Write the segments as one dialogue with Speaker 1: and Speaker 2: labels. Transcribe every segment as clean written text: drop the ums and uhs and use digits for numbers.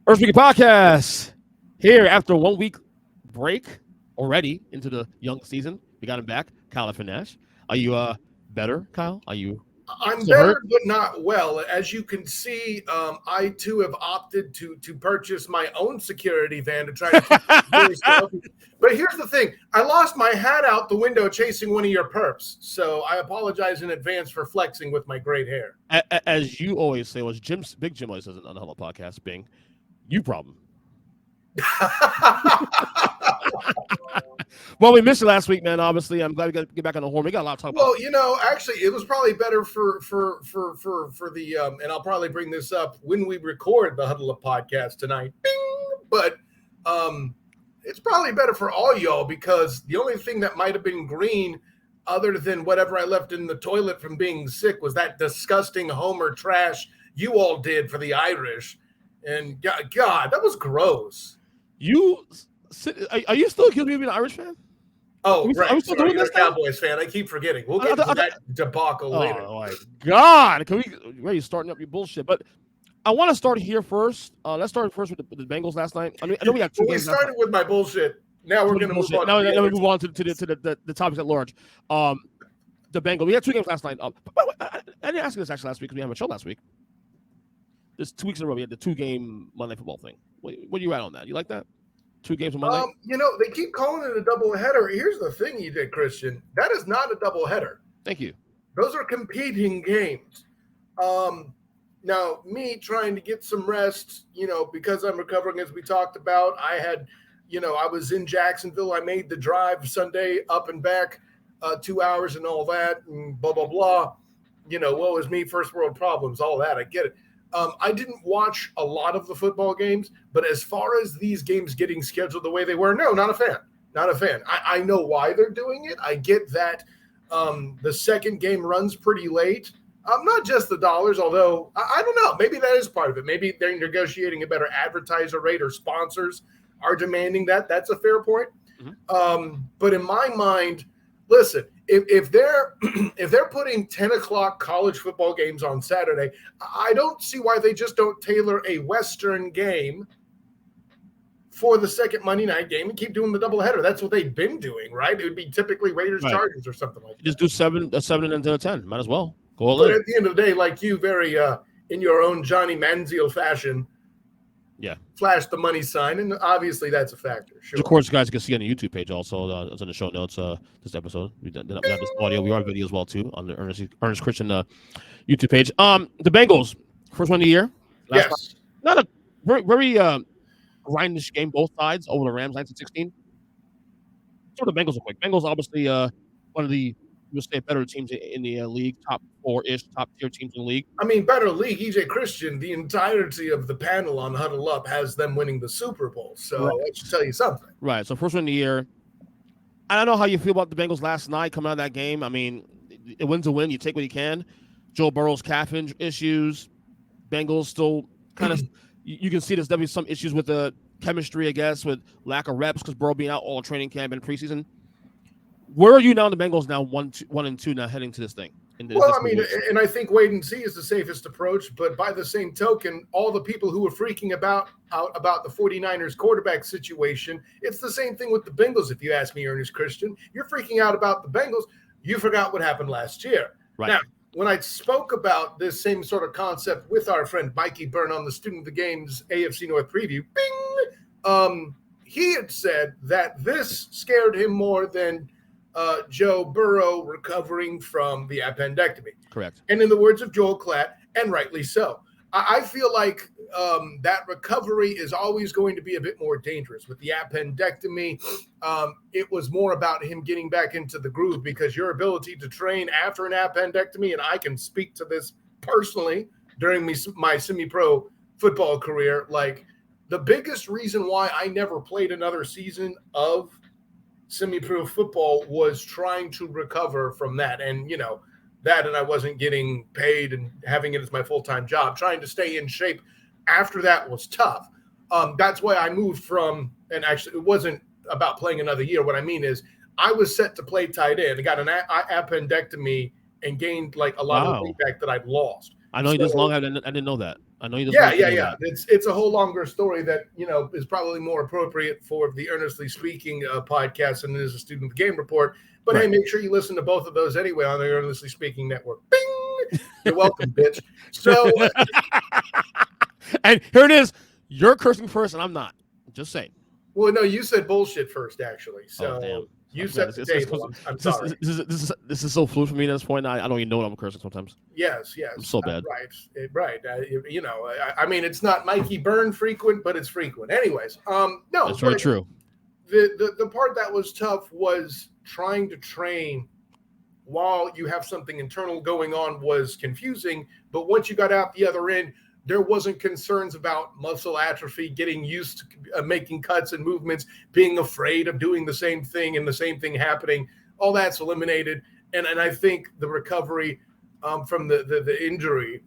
Speaker 1: Earnestly podcast here after a 1 week break already into the young season. We got him back, Kyle and Nash. Are you better, Kyle? Are you
Speaker 2: I'm
Speaker 1: still
Speaker 2: better,
Speaker 1: hurt?
Speaker 2: but not well. As you can see, I too have opted to purchase my own security van to try to keep doors healthy. But here's the thing: I lost my hat out the window chasing one of your perps, so I apologize in advance for flexing with my great hair.
Speaker 1: As you always say, was Big Jim always says it on the Hello podcast, Bing, you problem. Well, we missed it last week, man. Obviously, I'm glad we got to get back on the horn. We got a lot to talk about.
Speaker 2: Well, actually, it was probably better for the and I'll probably bring this up when we record the Huddle Up podcast tonight. Bing! But it's probably better for all y'all because the only thing that might have been green, other than whatever I left in the toilet from being sick, was that disgusting Homer trash you all did for the Irish. And God, that was gross.
Speaker 1: Are you still accusing me of being an Irish fan?
Speaker 2: Oh, right.
Speaker 1: Are we still doing
Speaker 2: You're
Speaker 1: this
Speaker 2: a Cowboys fan. I keep forgetting. We'll get to that debacle later.
Speaker 1: Oh, my God. You're starting up your bullshit. But I want to start here first. Let's start first with the Bengals last night. I know we got two games.
Speaker 2: We started with my bullshit. Now we're going to move on.
Speaker 1: Now we move on to the topics at large. The Bengals. We had two games last night. I didn't ask you this actually last week because we haven't a show last week. This 2 weeks in a row, we had the 2-game Monday football thing. What are you at on that? You like that? 2 games on Monday?
Speaker 2: They keep calling it a doubleheader. Here's the thing you did, Christian. That is not a doubleheader.
Speaker 1: Thank you.
Speaker 2: Those are competing games. Now, me trying to get some rest, because I'm recovering, as we talked about, I had, I was in Jacksonville. I made the drive Sunday up and back 2 hours and all that and blah, blah, blah. Woe is me, first world problems, all that. I get it. I didn't watch a lot of the football games, but as far as these games getting scheduled the way they were, no, not a fan. Not a fan. I know why they're doing it. I get that the second game runs pretty late. Not just the dollars, although I don't know. Maybe that is part of it. Maybe they're negotiating a better advertiser rate or sponsors are demanding that. That's a fair point. Mm-hmm. But in my mind, listen, if they're putting 10 o'clock college football games on Saturday, I don't see why they just don't tailor a Western game for the second Monday night game and keep doing the doubleheader. That's what they've been doing, right? It would be typically Raiders Chargers or something like that.
Speaker 1: Just do 7 and then 10. Might as well. Go all
Speaker 2: in. But
Speaker 1: in.
Speaker 2: at the end of the day, like you, very in your own Johnny Manziel fashion, flash the money sign, and obviously that's a factor. Sure.
Speaker 1: Of course, guys, you can see on the YouTube page also. It's in the show notes. This episode, we have this audio. We are video as well too on the Earnest Christian YouTube page. The Bengals, first one of the year.
Speaker 2: Yes.
Speaker 1: Not a very grindish game, both sides over the Rams, 19-16. So the Bengals are quick. Bengals obviously one of the better teams in the league, top 4-ish, top tier teams in the league.
Speaker 2: I mean, better league. EJ Christian, the entirety of the panel on Huddle Up has them winning the Super Bowl. So that should tell you something.
Speaker 1: Right. So first one of the year. I don't know how you feel about the Bengals last night coming out of that game. I mean, a win's a win. You take what you can. Joe Burrow's calf issues. Bengals still kind of you can see there's definitely some issues with the chemistry, I guess, with lack of reps because Burrow being out all training camp and preseason. Where are you now? The Bengals now 1-2 now heading to this thing.
Speaker 2: And I think wait and see is the safest approach. But by the same token, all the people who were freaking about the 49ers quarterback situation, it's the same thing with the Bengals. If you ask me, Ernest Christian, you're freaking out about the Bengals. You forgot what happened last year.
Speaker 1: Right.
Speaker 2: Now, when I spoke about this same sort of concept with our friend Mikey Byrne on the Student of the Games AFC North preview, bing, he had said that this scared him more than Joe Burrow recovering from the appendectomy.
Speaker 1: Correct.
Speaker 2: And in the words of Joel Klatt, and rightly so, I feel like that recovery is always going to be a bit more dangerous. With the appendectomy, it was more about him getting back into the groove because your ability to train after an appendectomy, and I can speak to this personally during my semi-pro football career, like the biggest reason why I never played another season of semi-pro football was trying to recover from that. And, that and I wasn't getting paid and having it as my full-time job. Trying to stay in shape after that was tough. That's why I moved from, and actually it wasn't about playing another year. What I mean is I was set to play tight end. I got an appendectomy and gained like a lot of the weight back that I'd lost.
Speaker 1: I know you just long. I didn't know that. I know he doesn't
Speaker 2: Yeah,
Speaker 1: like to
Speaker 2: yeah,
Speaker 1: do
Speaker 2: yeah.
Speaker 1: that.
Speaker 2: It's a whole longer story that is probably more appropriate for the Earnestly Speaking podcast than it is a Student of the Game report. But hey,
Speaker 1: Right.
Speaker 2: make sure you listen to both of those anyway on the Earnestly Speaking network. Bing! You're welcome, bitch. So,
Speaker 1: And here it is. You're cursing first, and I'm not. Just saying.
Speaker 2: well, no, you said bullshit first, actually.
Speaker 1: Oh damn!
Speaker 2: So
Speaker 1: I
Speaker 2: you
Speaker 1: forgot.
Speaker 2: set the table. I'm sorry.
Speaker 1: This is so fluid for me at this point. I don't even know what I'm cursing sometimes.
Speaker 2: Yes,
Speaker 1: I'm
Speaker 2: yes,
Speaker 1: so bad.
Speaker 2: right. I mean, it's not Mikey Byrne frequent, but it's frequent. Anyways, no,
Speaker 1: That's very true.
Speaker 2: The part that was tough was trying to train while you have something internal going on was confusing. But once you got out the other end, there wasn't concerns about muscle atrophy, getting used to making cuts and movements, being afraid of doing the same thing and the same thing happening. All that's eliminated. And I think the recovery from the injury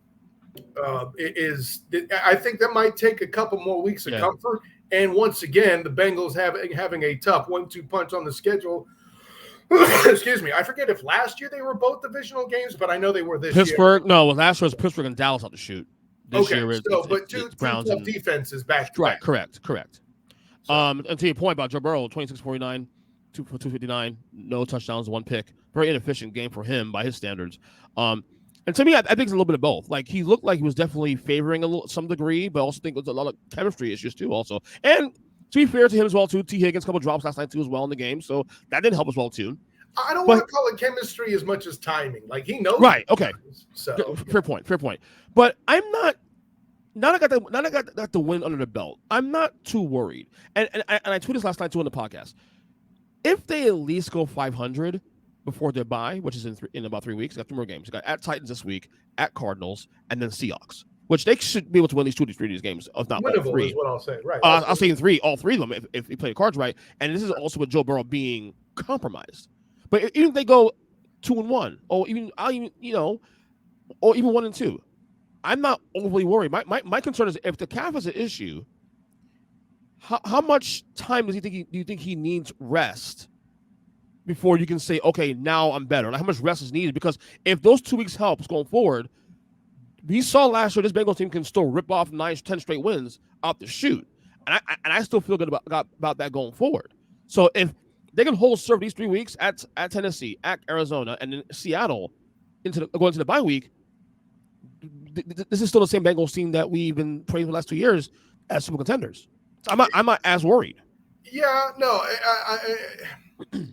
Speaker 2: I think that might take a couple more weeks of comfort. And once again, the Bengals having a tough 1-2 punch on the schedule. Excuse me. I forget if last year they were both divisional games, but I know they were this year.
Speaker 1: Pittsburgh, no, last year was Pittsburgh and Dallas out to shoot. This year
Speaker 2: two tough defenses back to
Speaker 1: back.
Speaker 2: Correct.
Speaker 1: So. And to your point about Joe Burrow, 26-49, 259, no touchdowns, 1 pick. Very inefficient game for him by his standards. And to me, I think it's a little bit of both. Like, he looked like he was definitely favoring some degree, but I also think there's a lot of chemistry issues too also. And to be fair to him as well too, T. Higgins, a couple drops last night too as well in the game, so that didn't help as well too.
Speaker 2: I don't want to call it chemistry as much as timing. Like, he knows.
Speaker 1: Right. Okay.
Speaker 2: So
Speaker 1: fair point. But I'm not. Now I got the win under the belt. I'm not too worried. And I tweeted this last night too on the podcast. If they at least go 500 before their bye, which is in about 3 weeks, they got 2 more games. They got at Titans this week, at Cardinals, and then Seahawks, which they should be able to win these 2 to 3 of these games, if not all 3.
Speaker 2: Is what I'll say. Right.
Speaker 1: I'll say all 3 of them if we play the cards right. And this is also with Joe Burrow being compromised. But even if they go 2-1, or even or even 1-2, I'm not overly worried. My concern is if the calf is an issue, how much time do you think he needs rest before you can say, okay, now I'm better? Like, how much rest is needed? Because if those 2 weeks helps going forward, we saw last year this Bengals team can still rip off 9-10 straight wins out the chute, and I still feel good about that going forward. So if they can serve these 3 weeks at Tennessee, at Arizona, and then Seattle going into the bye week, this is still the same Bengals team that we've been praising for the last 2 years as Super Contenders. So I'm not as worried.
Speaker 2: Yeah, no.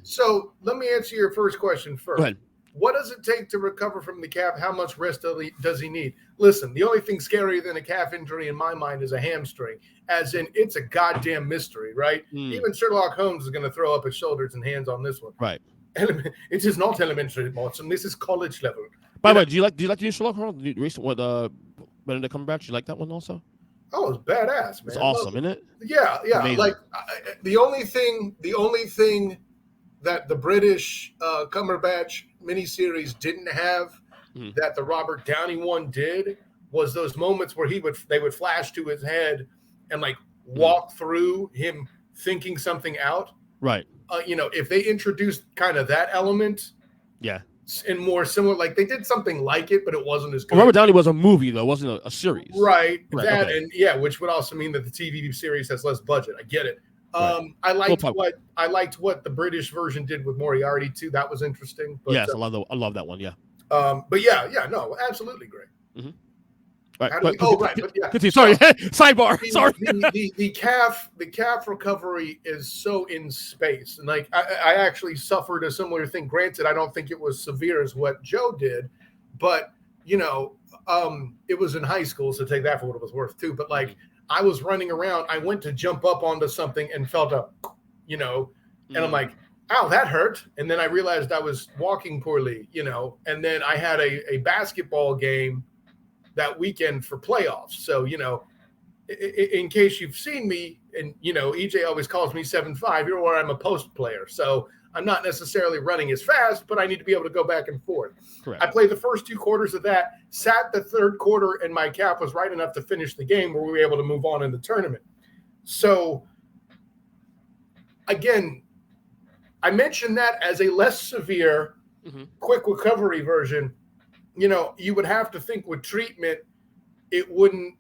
Speaker 2: So let me answer your first question first.
Speaker 1: Go ahead.
Speaker 2: What does it take to recover from the calf? How much rest does he need? Listen, the only thing scarier than a calf injury in my mind is a hamstring, as in it's a goddamn mystery, right? Even Sherlock Holmes is going to throw up his shoulders and hands on this one.
Speaker 1: Right.
Speaker 2: It is not elementary, Watson. This is college level.
Speaker 1: By the way, do you like to use Sherlock Holmes? The recent with Benedict Cumberbatch? You like that one also?
Speaker 2: Oh, it's badass, man.
Speaker 1: It's awesome, isn't it?
Speaker 2: Yeah.
Speaker 1: Amazing.
Speaker 2: Like the only thing that the British Cumberbatch miniseries didn't have that the Robert Downey one did was those moments where they would flash to his head and like walk through him thinking something out.
Speaker 1: Right.
Speaker 2: If they introduced kind of that element, and more similar, like they did something like it, but it wasn't as good.
Speaker 1: Robert Downey was a movie though, it wasn't a series.
Speaker 2: Right. And which would also mean that the TV series has less budget. I get it. I liked what the British version did with Moriarty too. That was interesting. But,
Speaker 1: yes, I love that one. Yeah.
Speaker 2: But no, absolutely great.
Speaker 1: Mm-hmm. Right.
Speaker 2: Continue.
Speaker 1: Sorry. Sidebar. Sorry.
Speaker 2: The calf recovery is so in space, and like I actually suffered a similar thing. Granted, I don't think it was severe as what Joe did, but it was in high school, so take that for what it was worth too. But like, I was running around. I went to jump up onto something and felt and I'm like, ow, that hurt. And then I realized I was walking poorly, and then I had a basketball game that weekend for playoffs. So, in case you've seen me, and, EJ always calls me 7'5", you're where I'm a post player. So I'm not necessarily running as fast, but I need to be able to go back and forth.
Speaker 1: Correct.
Speaker 2: I played the first 2 quarters of that, sat the third quarter, and my calf was right enough to finish the game where we were able to move on in the tournament. So, again, I mentioned that as a less severe, quick recovery version. You would have to think with treatment, it wouldn't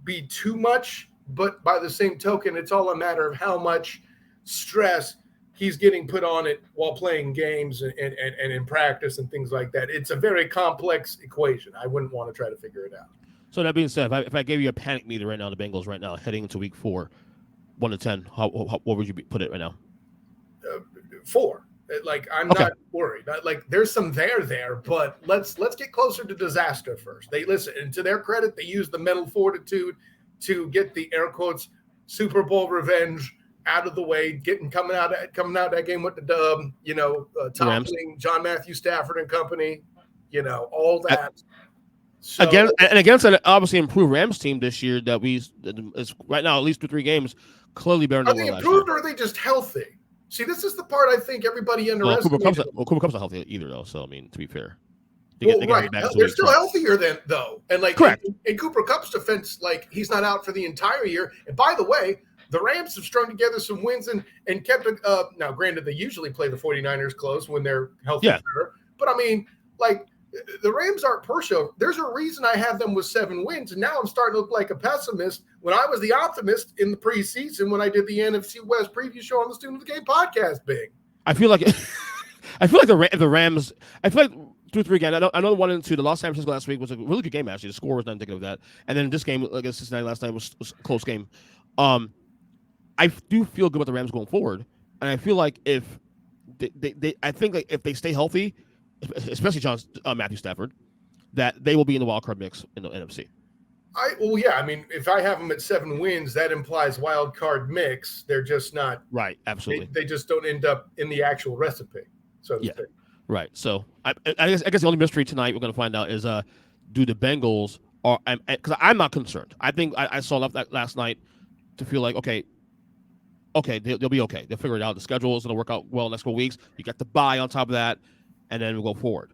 Speaker 2: be too much, but by the same token, it's all a matter of how much stress he's getting put on it while playing games and in practice and things like that. It's a very complex equation. I wouldn't want to try to figure it out.
Speaker 1: So that being said, if I gave you a panic meter right now, the Bengals right now heading into week 4, 1 to 10, what would you put it right now?
Speaker 2: 4. Like, I'm not worried. Like, there's some there, but let's get closer to disaster first. They listen, and to their credit, they use the mental fortitude to get the air quotes Super Bowl revenge out of the way, coming out that game with the dub, toppling John Matthew Stafford and company, all that. So,
Speaker 1: against an obviously improved Rams team this year that is right now at least 2-3 games clearly better than
Speaker 2: are they improved or are they just healthy? See, this is the part I think everybody underestimates.
Speaker 1: Cooper Kupp's not healthy either, though. So I mean, to be fair,
Speaker 2: they're still healthier than though, and like
Speaker 1: correct.
Speaker 2: In Cooper Kupp's defense, like he's not out for the entire year. And by the way, the Rams have strung together some wins and kept it. Now, granted, they usually play the 49ers close when they're healthy.
Speaker 1: Yeah.
Speaker 2: But I mean, like, the Rams aren't pushover. There's a reason I have them with 7 wins, and now I'm starting to look like a pessimist when I was the optimist in the preseason when I did the NFC West preview show on the Student of the Game podcast. Big.
Speaker 1: I feel like the Rams. I feel like 2-3 again. I know the 1 and 2. The Los Angeles last week was a really good game. Actually, the score was not indicative of that. And then this game against Cincinnati last night was a close game. I do feel good about the Rams going forward, and I feel like if if they stay healthy, especially Matthew Stafford, that they will be in the wild card mix in the NFC.
Speaker 2: I mean, if I have them at 7 wins, that implies wild card mix. They're just not
Speaker 1: right. Absolutely,
Speaker 2: they just don't end up in the actual recipe. So to speak.
Speaker 1: Right. So I guess the only mystery tonight we're going to find out is do the Bengals because I'm not concerned. I think I saw enough that last night to feel like okay, they'll be okay. They'll figure it out. The schedule is going to work out well next couple weeks. You got the bye on top of that, and then we'll go forward.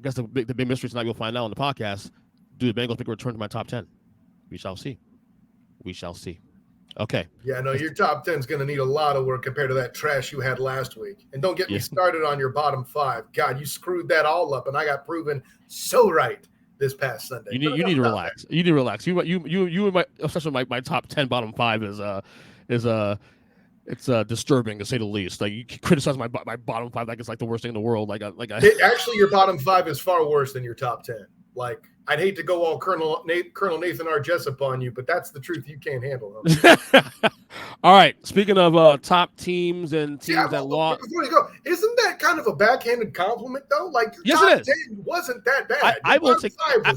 Speaker 1: I guess the big mystery tonight we'll find out on the podcast. Do the Bengals make a return to my top 10? We shall see. Okay.
Speaker 2: Yeah, no, your top 10 is going to need a lot of work compared to that trash you had last week. And don't get me started on your bottom 5. God, you screwed that all up, and I got proven so right this past Sunday.
Speaker 1: You need to relax. You need to relax. You and my especially my top 10 bottom 5 is it's disturbing to say the least. Like you criticize my bottom 5 like it's like the worst thing in the world.
Speaker 2: Actually, your bottom 5 is far worse than your top 10. Like I'd hate to go all Colonel Nathan R. Jessup on you, but that's the truth. You can't handle them.
Speaker 1: All right. Speaking of top teams and teams that lost,
Speaker 2: before you go, isn't that kind of a backhanded compliment though? Like your
Speaker 1: top
Speaker 2: 10 wasn't that bad.
Speaker 1: I will take.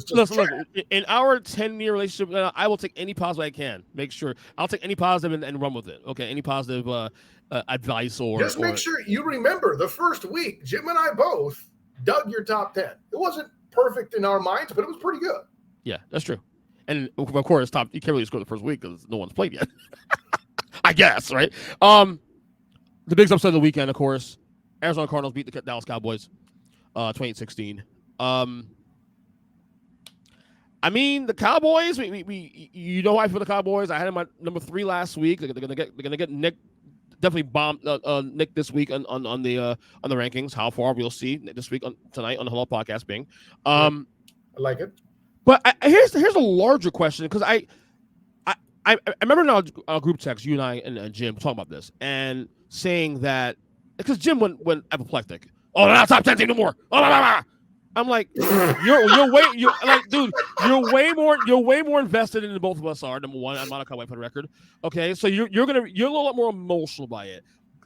Speaker 1: Listen, in our 10-year relationship, I will take any positive I can. Make sure I'll take any positive and run with it. Okay, any positive advice or
Speaker 2: just make sure you remember the first week. Jim and I both dug your top 10. It wasn't perfect in our minds, but it was pretty good.
Speaker 1: Yeah, that's true. And of course, you can't really score the first week because no one's played yet. I guess, right? The biggest upset of the weekend, of course, Arizona Cardinals beat the Dallas Cowboys, 28-16. I mean, the Cowboys. We you know how I feel the Cowboys. I had them at number 3 last week. They're gonna get Nick. Definitely bombed Nick this week on the rankings. How far we'll see this week tonight on the Hello Podcast. Bing,
Speaker 2: I like it.
Speaker 1: But here's a larger question because I remember in our group text you and I and Jim talking about this and saying that because Jim went apoplectic. Oh, they're not top 10 team no more. Oh, blah, blah, blah. I'm like, you're way more invested in than both of us are. Number one, I'm not a Cowboy for the record. Okay, so you're a little bit more emotional by it.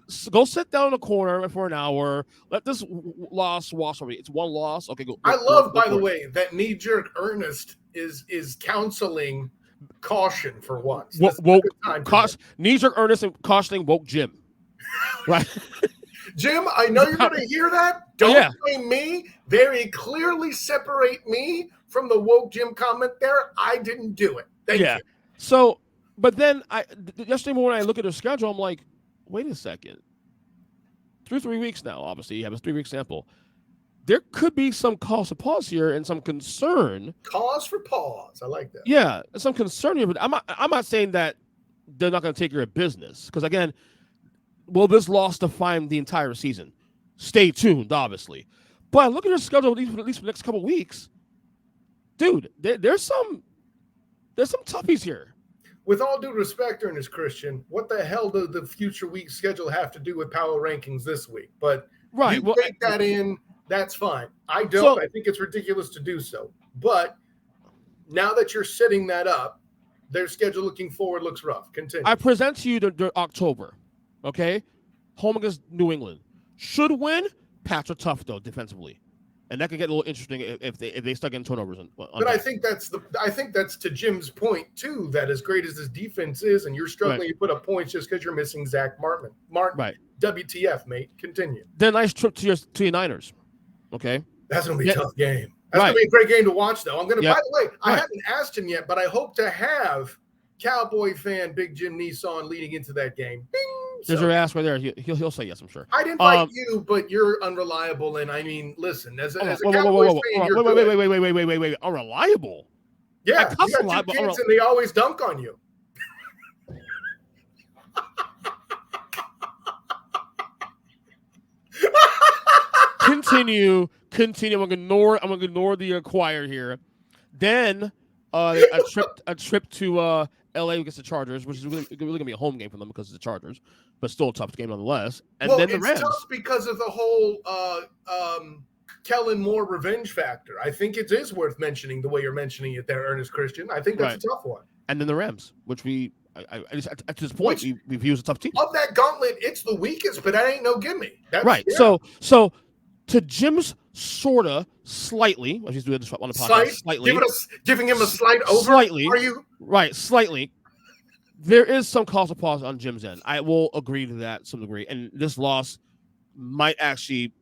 Speaker 1: So go sit down in the corner for an hour. Let this loss wash over you. It's one loss. Okay, go.
Speaker 2: I love, by the way, that knee-jerk Earnest is counseling caution for once.
Speaker 1: Knee-jerk Earnest and cautioning woke Jim. Right.
Speaker 2: Jim, I know you're going to hear that. Don't blame me. Very clearly separate me from the woke Jim comment there. I didn't do it. Thank you.
Speaker 1: So, but then yesterday morning I look at their schedule. I'm like, wait a second. Through 3 weeks now, obviously you have a 3-week sample. There could be some cause for pause here and some concern.
Speaker 2: Cause for pause. I like that.
Speaker 1: Yeah, some concern here. But I'm not saying that they're not going to take care of business because again. Will this loss define the entire season? Stay tuned, obviously. But look at your schedule, at least for the next couple of weeks. Dude, there's some There's some toughies here.
Speaker 2: With all due respect, Ernest Christian, what the hell does the future week schedule have to do with power rankings this week? But
Speaker 1: Right.
Speaker 2: you take that in, that's fine. I don't.
Speaker 1: So,
Speaker 2: I think it's ridiculous to do so. But now that you're setting that up, their schedule looking forward looks rough. Continue.
Speaker 1: I present to you the October, okay? Home against New England. Should win. Pats are tough, though, defensively. And that could get a little interesting if they start getting turnovers.
Speaker 2: But I think that's to Jim's point too. That as great as this defense is, and you're struggling to put up points just because you're missing Zach Martin.
Speaker 1: Right.
Speaker 2: WTF, mate? Continue.
Speaker 1: Then nice trip to your Niners. Okay.
Speaker 2: That's gonna be a tough game. That's gonna be a great game to watch, though. I'm gonna.
Speaker 1: Yep.
Speaker 2: By the way, I haven't asked him yet, but I hope to have Cowboy fan Big Jim Neeson leading into that game. Bing.
Speaker 1: There's your ass right there. He'll say yes, I'm sure.
Speaker 2: I'd invite you, but you're unreliable. And I mean, listen, as a Cowboys fan, you're
Speaker 1: wait. Unreliable?
Speaker 2: Yeah, you got two kids and they always dunk on you.
Speaker 1: Continue. I'm gonna ignore the acquired here. Then a trip to LA against the Chargers, which is really gonna be a home game for them because it's the Chargers, but still a tough game nonetheless. And then the Rams.
Speaker 2: It's tough because of the whole Kellen Moore revenge factor. I think it is worth mentioning the way you're mentioning it there, Ernest Christian. I think that's a tough one. And
Speaker 1: then the Rams, which at this point we view as a tough team.
Speaker 2: Of that gauntlet, it's the weakest, but that ain't no gimme. That's,
Speaker 1: right. Yeah. So to Jim's sorta slightly, I just do this on the podcast. Slightly,
Speaker 2: giving him a slight over.
Speaker 1: Slightly,
Speaker 2: are you
Speaker 1: right? Slightly. There is some cause for pause on Jim's end. I will agree to that to some degree, and this loss might actually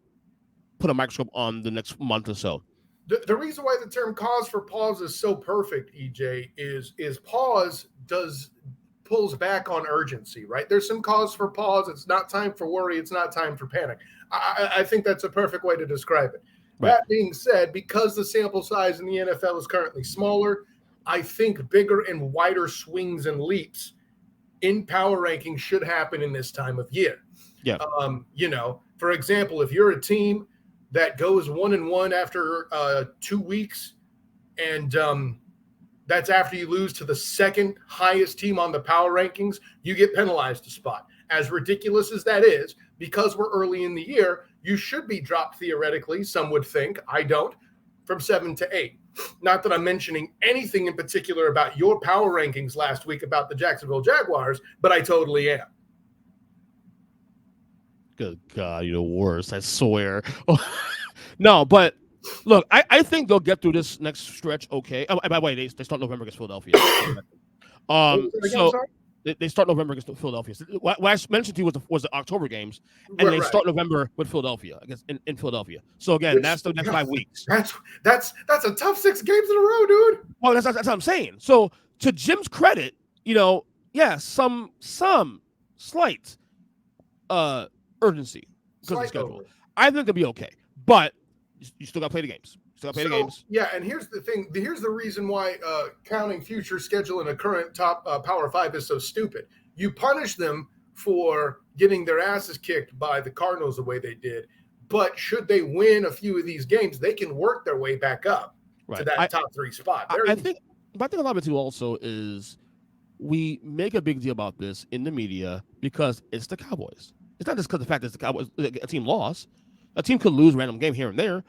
Speaker 1: put a microscope on the next month or so.
Speaker 2: The reason why the term cause for pause is so perfect, EJ, is pause pulls back on urgency, right? There's some cause for pause. It's not time for worry. It's not time for panic. I think that's a perfect way to describe it. Right. That being said, because the sample size in the NFL is currently smaller, I think bigger and wider swings and leaps in power rankings should happen in this time of year.
Speaker 1: Yeah.
Speaker 2: For example, if you're a team that goes 1-1 after 2 weeks, and that's after you lose to the second highest team on the power rankings, you get penalized a spot. As ridiculous as that is, because we're early in the year, you should be dropped theoretically, some would think, I don't, from 7 to 8. Not that I'm mentioning anything in particular about your power rankings last week about the Jacksonville Jaguars, but I totally am.
Speaker 1: Good God, you're the worst, I swear. No, but look, I think they'll get through this next stretch okay. By the way, they start November against Philadelphia. They start November against Philadelphia. What I mentioned to you was the October games, and they start November with Philadelphia in Philadelia. So again, that's the next 5 weeks.
Speaker 2: That's a tough 6 games in a row, dude.
Speaker 1: Well, that's what I'm saying. So to Jim's credit, some slight urgency because of the schedule. I think they'll be okay, but you still got to play the games.
Speaker 2: Yeah, and here's the thing. Here's the reason why counting future schedule in a current top Power 5 is so stupid. You punish them for getting their asses kicked by the Cardinals the way they did, but should they win a few of these games, they can work their way back up to that top 3 spot.
Speaker 1: I think a lot of it too also is we make a big deal about this in the media because it's the Cowboys. It's not just because of the fact that the Cowboys, a team lost. A team could lose a random game here and there.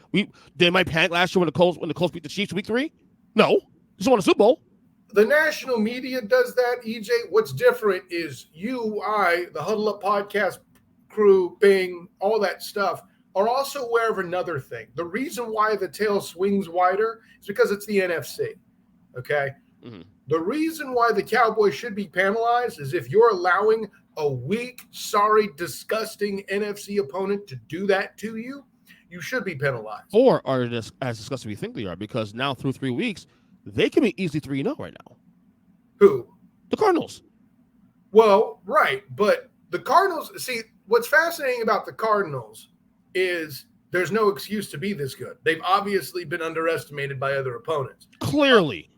Speaker 1: They might panic last year when the Colts beat the Chiefs week 3. No, just won a Super Bowl.
Speaker 2: The national media does that, EJ. What's different is you, I, the Huddle Up podcast crew, Bing, all that stuff are also aware of another thing. The reason why the tail swings wider is because it's the NFC. Okay.
Speaker 1: Mm-hmm.
Speaker 2: The reason why the Cowboys should be penalized is if you're allowing a weak, sorry, disgusting NFC opponent to do that to you, you should be penalized.
Speaker 1: Or are they as disgusting as we think they are? Because now through 3 weeks, they can be easily 3-0 right now.
Speaker 2: Who?
Speaker 1: The Cardinals.
Speaker 2: Well, right. But the Cardinals, see, what's fascinating about the Cardinals is there's no excuse to be this good. They've obviously been underestimated by other opponents.
Speaker 1: Clearly.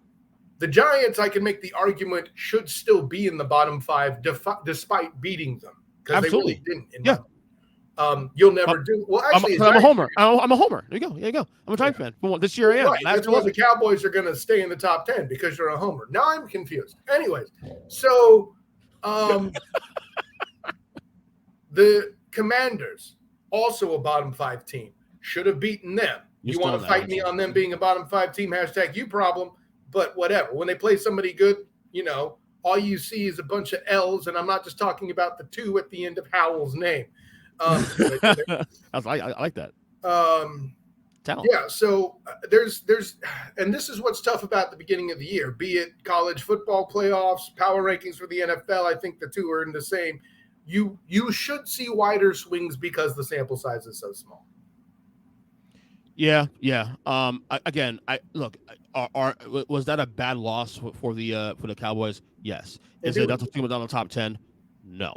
Speaker 2: The Giants, I can make the argument, should still be in the bottom 5 despite beating them. Because they really didn't. You'll never do well. Actually,
Speaker 1: I'm a homer. I'm a homer. There you go. I'm a Giants fan. Well, this year I am.
Speaker 2: Right. That's why the Cowboys are going to stay in the top 10 because you're a homer. Now I'm confused. Anyways, so the Commanders, also a bottom 5 team, should have beaten them. You want to fight me on them being a bottom 5 team? # you problem. But whatever. When they play somebody good, all you see is a bunch of L's, and I'm not just talking about the 2 at the end of Howell's name.
Speaker 1: I like that.
Speaker 2: Talent. Yeah, so there's and this is what's tough about the beginning of the year, be it college football playoffs, power rankings for the NFL. I think the 2 are in the same. You should see wider swings because the sample size is so small.
Speaker 1: Yeah. Again, was that a bad loss for the Cowboys? Yes. Is it that's a team down the top 10? No.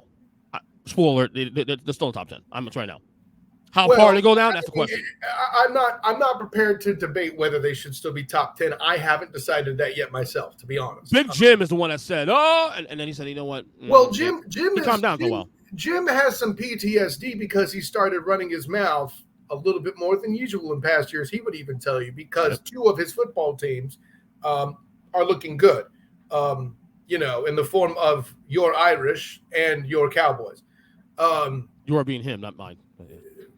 Speaker 1: Spoiler: they're still in the top 10. I'm right now. How far they go down? That's the question.
Speaker 2: I'm not prepared to debate whether they should still be top 10. I haven't decided that yet myself, to be honest.
Speaker 1: Big Jim is the one that said, and then he said, you know what?
Speaker 2: Well, Jim
Speaker 1: calmed down for a while.
Speaker 2: Jim has some PTSD because he started running his mouth a little bit more than usual in past years. He would even tell you because 2 of his football teams are looking good, in the form of your Irish and your Cowboys.
Speaker 1: You are being him, not mine.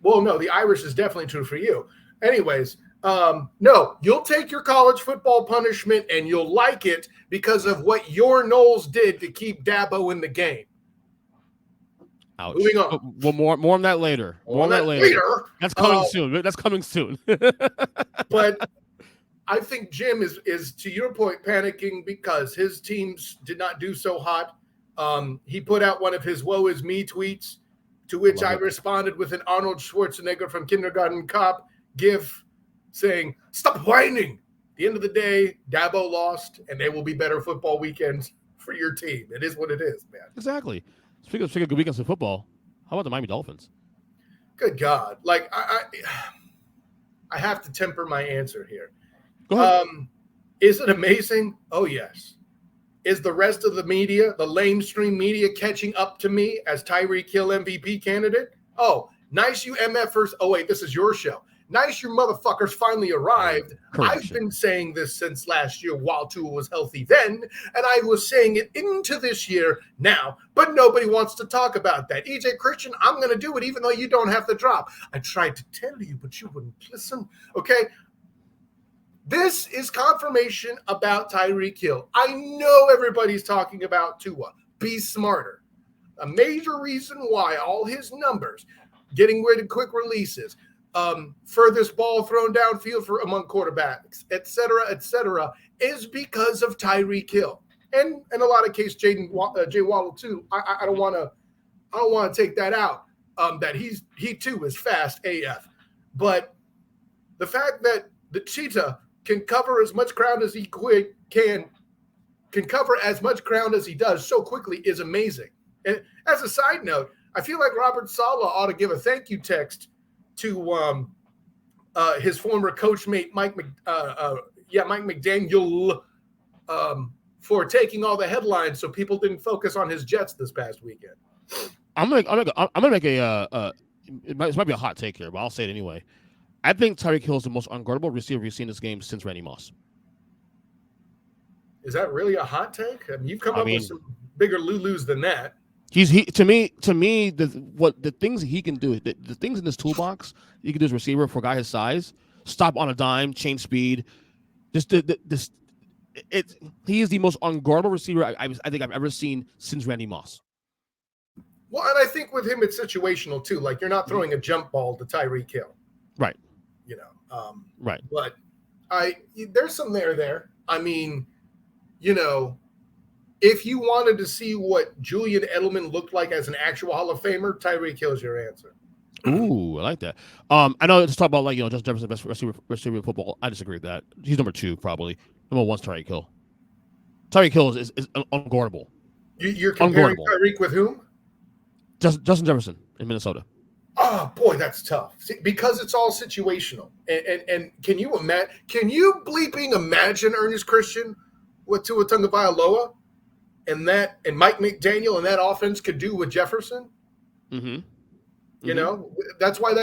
Speaker 2: Well, no, the Irish is definitely true for you. Anyways, no, you'll take your college football punishment and you'll like it because of what your Knowles did to keep Dabo in the game.
Speaker 1: Ouch. Moving on. Well, more on that later. More on that later. That's coming soon. That's coming soon.
Speaker 2: But I think Jim is to your point panicking because his teams did not do so hot. He put out one of his "woe is me" tweets, to which I responded with an Arnold Schwarzenegger from Kindergarten Cop gif saying, "Stop whining." At the end of the day, Dabo lost, and there will be better football weekends for your team. It is what it is, man.
Speaker 1: Exactly. Speaking of good weekends in football, how about the Miami Dolphins?
Speaker 2: Good God. Like, I have to temper my answer here.
Speaker 1: Go ahead.
Speaker 2: Is it amazing? Oh, yes. Is the rest of the media, the lamestream media, catching up to me as Tyreek Hill MVP candidate? Oh, nice you MFers. Oh, wait, this is your show. Nice you motherfuckers finally arrived.
Speaker 1: Correction.
Speaker 2: I've been saying this since last year while Tua was healthy then, and I was saying it into this year now, but nobody wants to talk about that. EJ Christian, I'm going to do it even though you don't have the drop. I tried to tell you, but you wouldn't listen. Okay? This is confirmation about Tyreek Hill. I know everybody's talking about Tua. Be smarter. A major reason why all his numbers, getting rid of quick releases, furthest ball thrown downfield among quarterbacks, et cetera, is because of Tyreek Hill. And in a lot of cases, Jay Waddle too. I don't want to take that out. That he too is fast AF. But the fact that the cheetah can cover as much ground as he can cover as much ground as he does so quickly is amazing. And as a side note, I feel like Robert Saleh ought to give a thank you text to his former coach mate Mike McDaniel for taking all the headlines so people didn't focus on his Jets this past weekend.
Speaker 1: I'm gonna make a it might be a hot take here, but I'll say it anyway. I think Tyreek Hill is the most unguardable receiver we've seen this game since Randy Moss.
Speaker 2: Is that really a hot take? I mean, you've come up with some bigger Lulus than that.
Speaker 1: To me the things he can do, the things in this toolbox he can do as a receiver for a guy his size, stop on a dime, change speed, he is the most unguardable receiver I think I've ever seen since Randy Moss.
Speaker 2: Well, and I think with him it's situational too. Like you're not throwing a jump ball to Tyreek Hill,
Speaker 1: right?
Speaker 2: Right. But there's some there. I mean, if you wanted to see what Julian Edelman looked like as an actual Hall of Famer, Tyreek Hill is your answer.
Speaker 1: Ooh, I like that. I know it's talk about Justin Jefferson, best receiver in football. I disagree with that. He's number 2 probably. Number 1's Tyreek Hill. Tyreek Hill is unguardable.
Speaker 2: You're comparing Tyreek with whom?
Speaker 1: Justin Jefferson in Minnesota.
Speaker 2: Oh boy, that's tough. See, because it's all situational. And can you bleeping imagine Ernest Christian with Tua Tagovailoa and Mike McDaniel and that offense could do with Jefferson?
Speaker 1: Mm-hmm.
Speaker 2: You know, that's why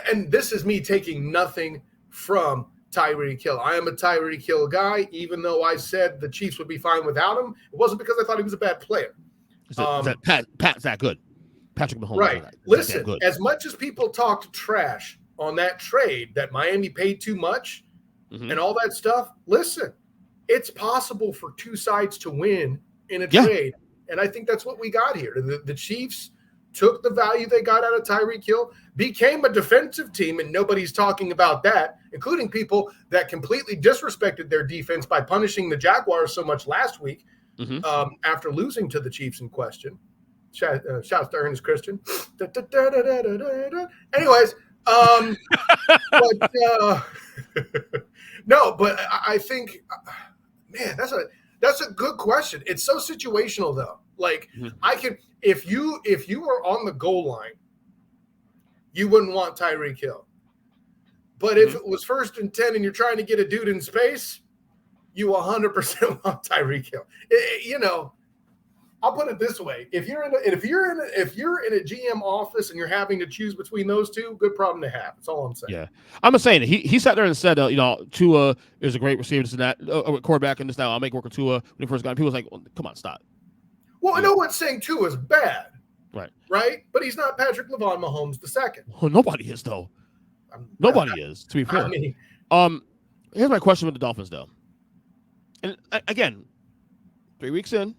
Speaker 2: and this is me taking nothing from Tyreek Hill. I am a Tyreek Hill guy, even though I said the Chiefs would be fine without him. It wasn't because I thought he was a bad player.
Speaker 1: Is that Pat's that good? Patrick Mahomes.
Speaker 2: Right. Listen, as much as people talked trash on that trade that Miami paid too much and all that stuff, listen, it's possible for two sides to win in a trade. And I think that's what we got here. The Chiefs took the value they got out of Tyreek Hill, became a defensive team, and nobody's talking about that, including people that completely disrespected their defense by punishing the Jaguars so much last week after losing to the Chiefs in question. Shouts to Ernest Christian. Anyways, but I think, man, that's a good question. It's so situational though. Like I can, if you were on the goal line, you wouldn't want Tyreek Hill. But if it was 1st and 10 and you're trying to get a dude in space, you 100% want Tyreek Hill. You know, I'll put it this way: if you're in a GM office and you're having to choose between those two, good problem to have. That's all I'm saying.
Speaker 1: Yeah, I'm just saying he sat there and said, Tua is a great receiver, this and that, quarterback, and this now I'll make work with Tua when he first got him. People was like, well, come on, stop.
Speaker 2: Well, I know what's saying Tua is bad,
Speaker 1: right,
Speaker 2: but he's not Patrick LeVon Mahomes II.
Speaker 1: Well, nobody is though. Nobody is, to be fair. I mean, here's my question with the Dolphins though, and again, 3 weeks in.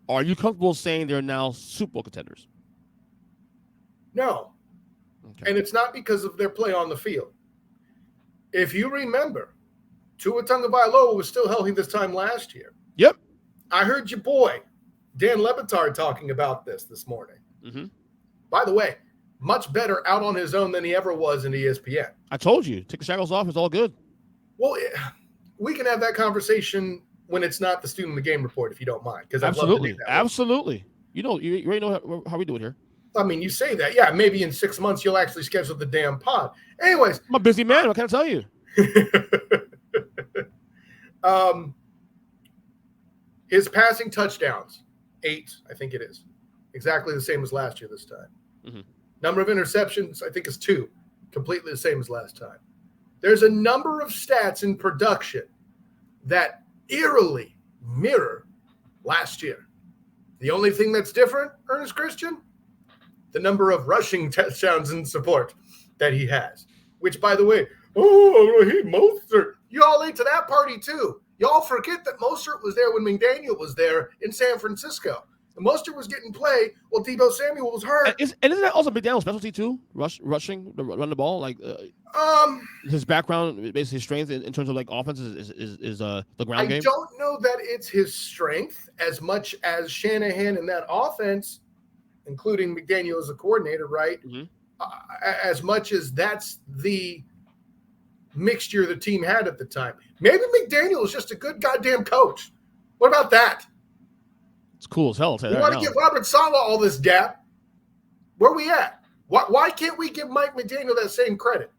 Speaker 1: Are you comfortable saying they're now Super Bowl contenders?
Speaker 2: No. Okay. And it's not because of their play on the field. If you remember, Tua Tagovailoa was still healthy this time last year.
Speaker 1: Yep.
Speaker 2: I heard your boy, Dan Lebitard, talking about this morning. By the way, much better out on his own than he ever was in ESPN.
Speaker 1: I told you. Take the shackles off. It's all good.
Speaker 2: Well, we can have that conversation when it's not the student of the game report, if you don't mind. Because
Speaker 1: absolutely. You already know how we do it here.
Speaker 2: I mean, you say that. Yeah, maybe in 6 months you'll actually schedule the damn pod. Anyways.
Speaker 1: I'm a busy man. What can I tell you?
Speaker 2: His passing touchdowns, 8, I think it is. Exactly the same as last year this time. Number of interceptions, I think, is 2. Completely the same as last time. There's a number of stats in production that eerily mirror last year. The only thing that's different, Ernest Christian, the number of rushing touchdowns and support that he has. Which, by the way, Mostert. You all late to that party too. Y'all forget that Mostert was there when McDaniel was there in San Francisco. And Mostert was getting play while Deebo Samuel was hurt.
Speaker 1: And isn't that also McDaniel's specialty too? Rushing, run the ball, like his background, basically his strength in terms of like offense is the ground game.
Speaker 2: I don't know that it's his strength as much as Shanahan in that offense, including McDaniel as a coordinator, right? As much as that's the mixture the team had at the time. Maybe McDaniel is just a good goddamn coach. What about that?
Speaker 1: It's cool as hell.
Speaker 2: You want to give Robert Saleh all this gap? Where we at? Why can't we give Mike McDaniel that same credit?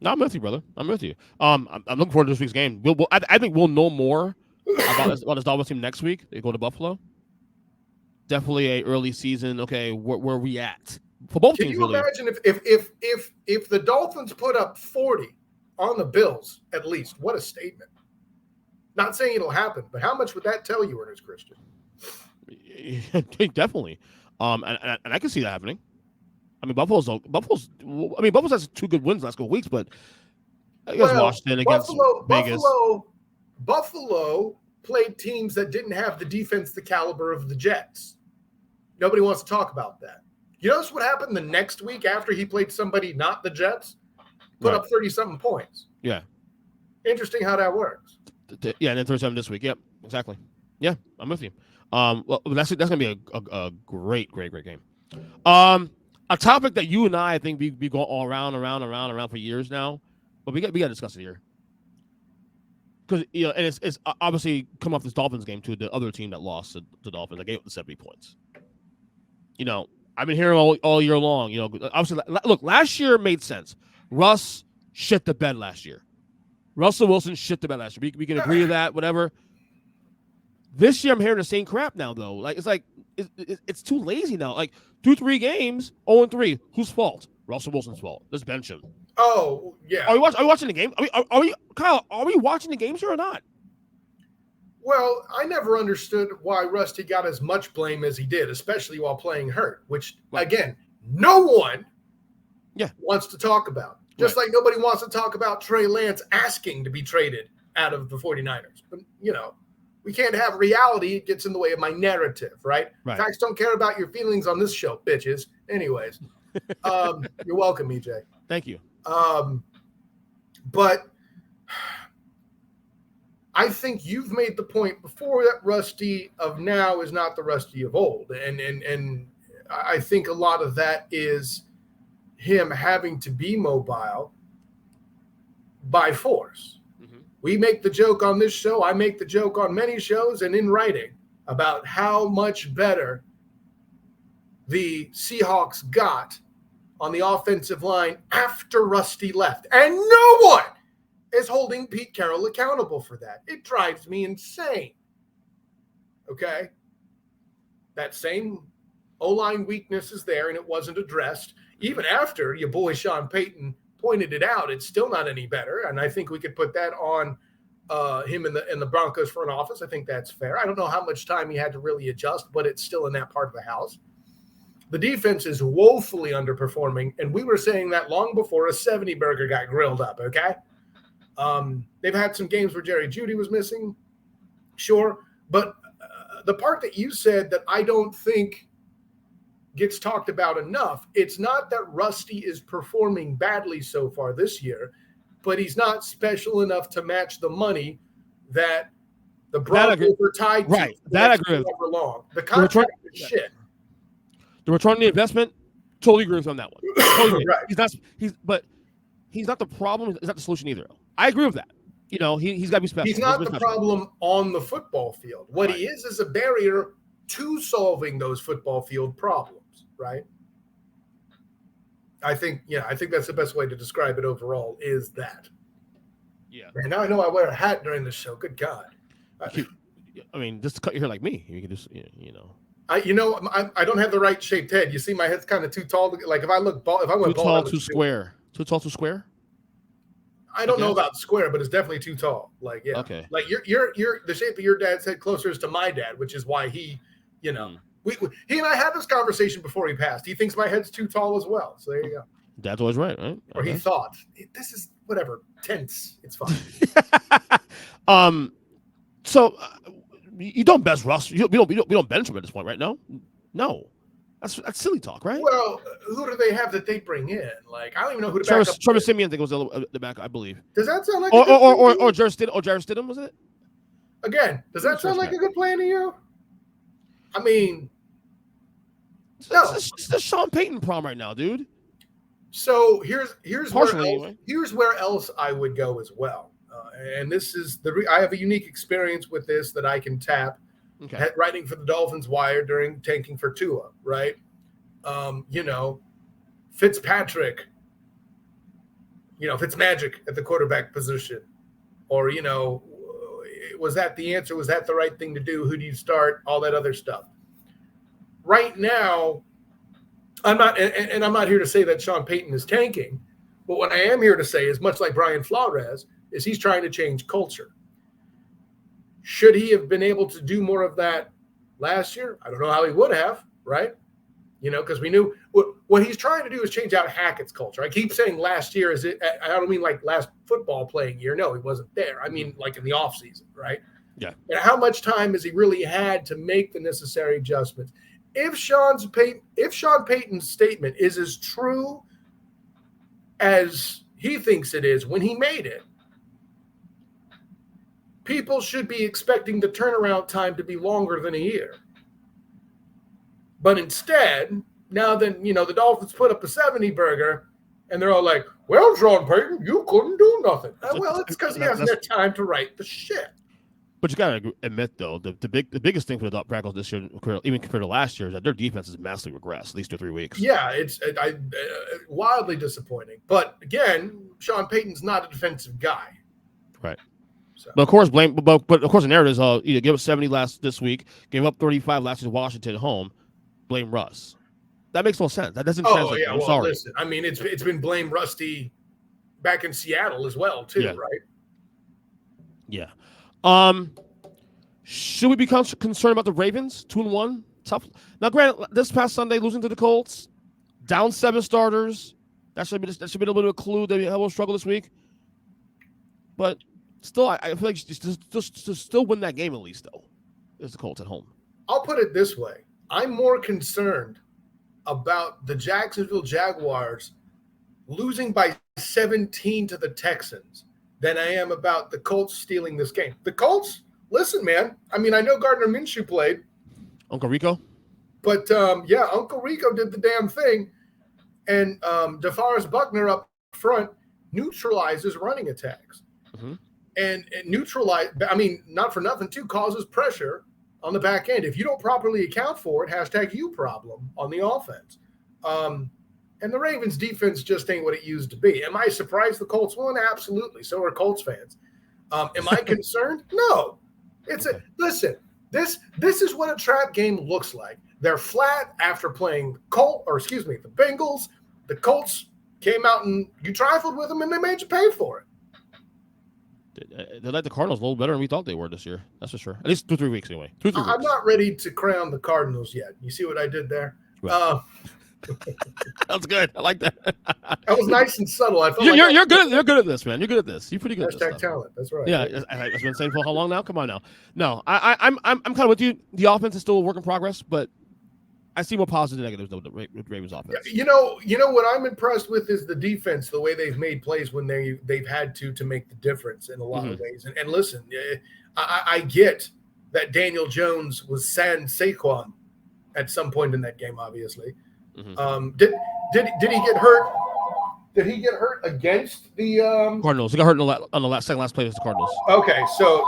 Speaker 1: No, I'm with you, brother. I'm with you. I'm looking forward to this week's game. I think we'll know more about this Dolphins team next week. They go to Buffalo. Definitely a early season. Okay, where we at for both teams?
Speaker 2: Can you imagine if the Dolphins put up 40 on the Bills at least? What a statement! Not saying it'll happen, but how much would that tell you, Ernest Christian?
Speaker 1: Definitely. And I can see that happening. I mean, Buffalo's has 2 good wins last couple weeks, but against Washington, against Vegas.
Speaker 2: Buffalo played teams that didn't have the defense the caliber of the Jets. Nobody wants to talk about that. You notice what happened the next week after he played somebody not the Jets? Put up 30-something points.
Speaker 1: Yeah. Interesting
Speaker 2: how that works.
Speaker 1: Yeah, and then 37 this week. Yep, exactly. Yeah, I'm with you. Well, that's gonna be a great game. A topic that you and I think we go all around for years now, but we got to discuss it here because and it's obviously come off this Dolphins game to the other team that lost to the Dolphins. I gave up the 70 points. I've been hearing all year long. Obviously, look, last year made sense. Russ shit the bed last year. Russell Wilson shit the bed last year. We can agree to that, whatever. This year, I'm hearing the same crap now, though. Like it's like it's too lazy now. Like 2-3 games, 0-3. Whose fault? Russell Wilson's fault. Let's bench him.
Speaker 2: Oh yeah.
Speaker 1: Are we watching the game? Are we Kyle? Are we watching the games here or not?
Speaker 2: Well, I never understood why Rusty got as much blame as he did, especially while playing hurt, which, again, no one wants to talk about. Just like nobody wants to talk about Trey Lance asking to be traded out of the 49ers. But, we can't have reality. It gets in the way of my narrative, right? Facts don't care about your feelings on this show, bitches. Anyways, you're welcome, EJ.
Speaker 1: Thank you.
Speaker 2: But I think you've made the point before that Rusty of now is not the Rusty of old. And I think a lot of that is him having to be mobile by force. Mm-hmm. We make the joke on this show. I make the joke on many shows and in writing about how much better the Seahawks got on the offensive line after Rusty left. And no one is holding Pete Carroll accountable for that. It drives me insane. Okay? That same O-line weakness is there, and it wasn't addressed. Even after your boy Sean Payton pointed it out, it's still not any better. And I think we could put that on him in the Broncos front office. I think that's fair. I don't know how much time he had to really adjust, but it's still in that part of the house. The defense is woefully underperforming, and we were saying that long before a 70 burger got grilled up, okay? They've had some games where Jerry Jeudy was missing, sure. But the part that you said that I don't think gets talked about enough, it's not that Rusty is performing badly so far this year, but he's not special enough to match the money that the Broncos are tied to.
Speaker 1: Right, that I agree with.
Speaker 2: Long. The contract is shit.
Speaker 1: The return on the investment, totally agree with on that one. Totally
Speaker 2: Right.
Speaker 1: He's not the problem. He's not the solution either. I agree with that. He's got to be special.
Speaker 2: He's not the problem on the football field. What he is a barrier to solving those football field problems, right? I think that's the best way to describe it overall is that. Yeah. And now I know I wear a hat during the show. Good God.
Speaker 1: I mean, just to cut your hair like me, you can just,
Speaker 2: I don't have the right shaped head. You see, my head's kind of too tall. Like if I look bald, if I went
Speaker 1: too
Speaker 2: bald,
Speaker 1: tall, too square. Too tall, too square.
Speaker 2: I don't know about square, but it's definitely too tall. Like, yeah. Okay. Like you're the shape of your dad's head closer is to my dad, which is why he, he and I had this conversation before he passed. He thinks my head's too tall as well. So there you go.
Speaker 1: Dad's always right?
Speaker 2: Or he thought this is whatever tense. It's fine.
Speaker 1: So you don't bench Russ. We don't bench him at this point, right? No. That's silly talk, right?
Speaker 2: Well, who do they have that they bring in? Like, I don't even know who to back up.
Speaker 1: Trevor Siemian, I think, was the back, I believe.
Speaker 2: Does that sound like
Speaker 1: or Jarrett Stidham, was it?
Speaker 2: Again, does that sound like a good plan to you? I mean, no.
Speaker 1: It's the Sean Payton problem right now, dude.
Speaker 2: So here's where else I would go as well. And this is I have a unique experience with this that I can tap. Okay. Writing for the Dolphins Wire during tanking for Tua, right? Fitzpatrick, Fitzmagic at the quarterback position. Or, was that the answer? Was that the right thing to do? Who do you start? All that other stuff. Right now, I'm not here to say that Sean Payton is tanking, but what I am here to say is much like Brian Flores, is he's trying to change culture. Should he have been able to do more of that last year? I don't know how he would have, right? Because we knew what he's trying to do is change out Hackett's culture. I keep saying last year I don't mean like last football playing year. No, he wasn't there. I mean like in the offseason, right?
Speaker 1: Yeah.
Speaker 2: And how much time has he really had to make the necessary adjustments? If Sean Payton's statement is as true as he thinks it is when he made it, people should be expecting the turnaround time to be longer than a year. But instead, now then, the Dolphins put up a 70 burger, and they're all like, well, Sean Payton, you couldn't do nothing. Well, it's because he hasn't had time to write the shit.
Speaker 1: But you got to admit, though, the biggest thing for the Broncos this year, even compared to last year, is that their defense has massively regressed, at least 2 or 3 weeks.
Speaker 2: Yeah, it's wildly disappointing. But again, Sean Payton's not a defensive guy.
Speaker 1: Right.
Speaker 2: So.
Speaker 1: But of course, but of course, the narrative is either give up 70 this week, gave up 35 last week to Washington at home, blame Russ. That makes no sense. That doesn't translate.
Speaker 2: Yeah.
Speaker 1: I'm
Speaker 2: Well,
Speaker 1: sorry.
Speaker 2: listen. I mean, it's been blame Rusty back in Seattle as well, too, right?
Speaker 1: Yeah. Should we be concerned about the Ravens? 2-1, tough. Now, granted, this past Sunday losing to the Colts, down 7 starters. That should be a little bit of a clue that we will struggle this week. But still, I feel like to still win that game at least, though, is the Colts at home.
Speaker 2: I'll put it this way. I'm more concerned about the Jacksonville Jaguars losing by 17 to the Texans than I am about the Colts stealing this game. The Colts, listen, man. I mean, I know Gardner Minshew played.
Speaker 1: Uncle Rico?
Speaker 2: But, Uncle Rico did the damn thing. And DeForest Buckner up front neutralizes running attacks.
Speaker 1: Mm-hmm.
Speaker 2: And not for nothing, too, causes pressure on the back end. If you don't properly account for it, #you problem on the offense. And the Ravens defense just ain't what it used to be. Am I surprised the Colts won? Absolutely. So are Colts fans. Am I concerned? No. Listen, this is what a trap game looks like. They're flat after playing the Bengals. The Colts came out and you trifled with them and they made you pay for it.
Speaker 1: They like the Cardinals a little better than we thought they were this year. That's for sure. At least 2-3 weeks anyway. 2-3 weeks.
Speaker 2: I'm not ready to crown the Cardinals yet. You see what I did there?
Speaker 1: Right. That's good. I like that.
Speaker 2: That was nice and subtle. I felt
Speaker 1: you're good. You're good at this, man. You're good at this. You're pretty good at this stuff.
Speaker 2: Talent. That's right.
Speaker 1: Yeah, I've been saying for how long now? Come on now. No, I'm kind of with you. The offense is still a work in progress, but I see more positives than negatives with the Ravens offense.
Speaker 2: You know what I'm impressed with is the defense, the way they've made plays when they've had to make the difference in a lot of ways. And listen, I get that Daniel Jones was San Saquon at some point in that game, obviously. Mm-hmm. Did he get hurt? Did he get hurt against the
Speaker 1: Cardinals? He got hurt on the second last play against the Cardinals.
Speaker 2: Okay, so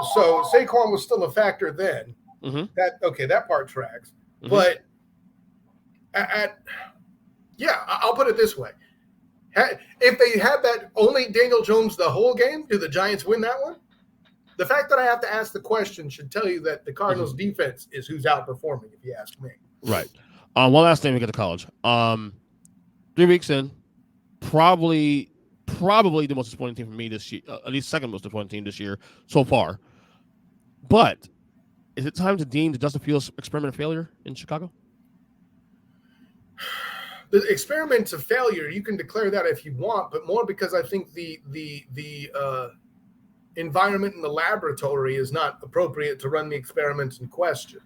Speaker 2: Saquon was still a factor then.
Speaker 1: Mm-hmm.
Speaker 2: That part tracks.
Speaker 1: Mm-hmm.
Speaker 2: But I'll put it this way: if they had that only Daniel Jones the whole game, do the Giants win that one? The fact that I have to ask the question should tell you that the Cardinals' defense is who's outperforming, if you ask me.
Speaker 1: Right. One last thing we get to college. 3 weeks in, probably the most disappointing team for me this year, at least second most disappointing team this year so far. But is it time to deem the Justin Fields experiment a failure in Chicago?
Speaker 2: The experiment's a failure. You can declare that if you want, but more because I think the environment in the laboratory is not appropriate to run the experiments in question.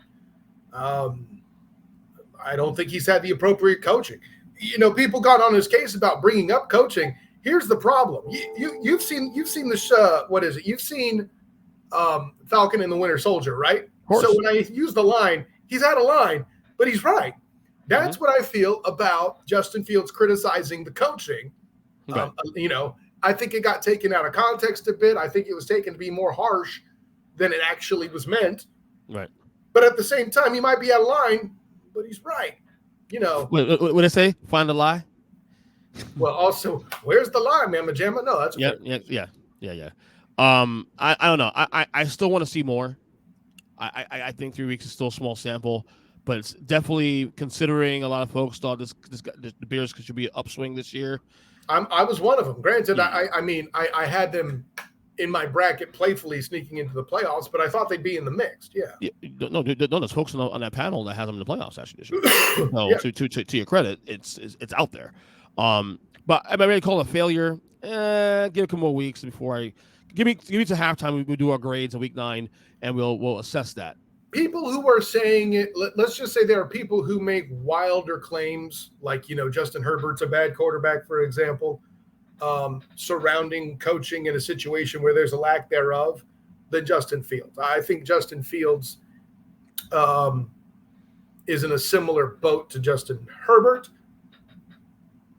Speaker 2: I don't think he's had the appropriate coaching. People got on his case about bringing up coaching. Here's the problem. You've seen this. What is it? You've seen Falcon and the Winter Soldier, right? So when I use the line, he's out of line, but he's right. That's what I feel about Justin Fields criticizing the coaching. Right. I think it got taken out of context a bit. I think it was taken to be more harsh than it actually was meant.
Speaker 1: Right.
Speaker 2: But at the same time, he might be out of line, but he's right.
Speaker 1: What did they say? Find the lie?
Speaker 2: Well, also, where's the lie, Mama Jamma? No, that's
Speaker 1: yeah. I don't know. I still want to see more. I think 3 weeks is still a small sample, but it's definitely, considering a lot of folks thought the Bears should be an upswing this year.
Speaker 2: I was one of them. Granted, I had them in my bracket playfully sneaking into the playoffs, but I thought they'd be in the mix. Yeah.
Speaker 1: No, there's folks on that panel that has them in the playoffs actually this year. So to your credit, it's out there. But am I ready to call it a failure? Give it a couple more weeks before I give me to halftime. We do our grades in week 9, and we'll assess that.
Speaker 2: People who are saying it, let's just say there are people who make wilder claims, like, Justin Herbert's a bad quarterback, for example, surrounding coaching in a situation where there's a lack thereof, than Justin Fields. I think Justin Fields is in a similar boat to Justin Herbert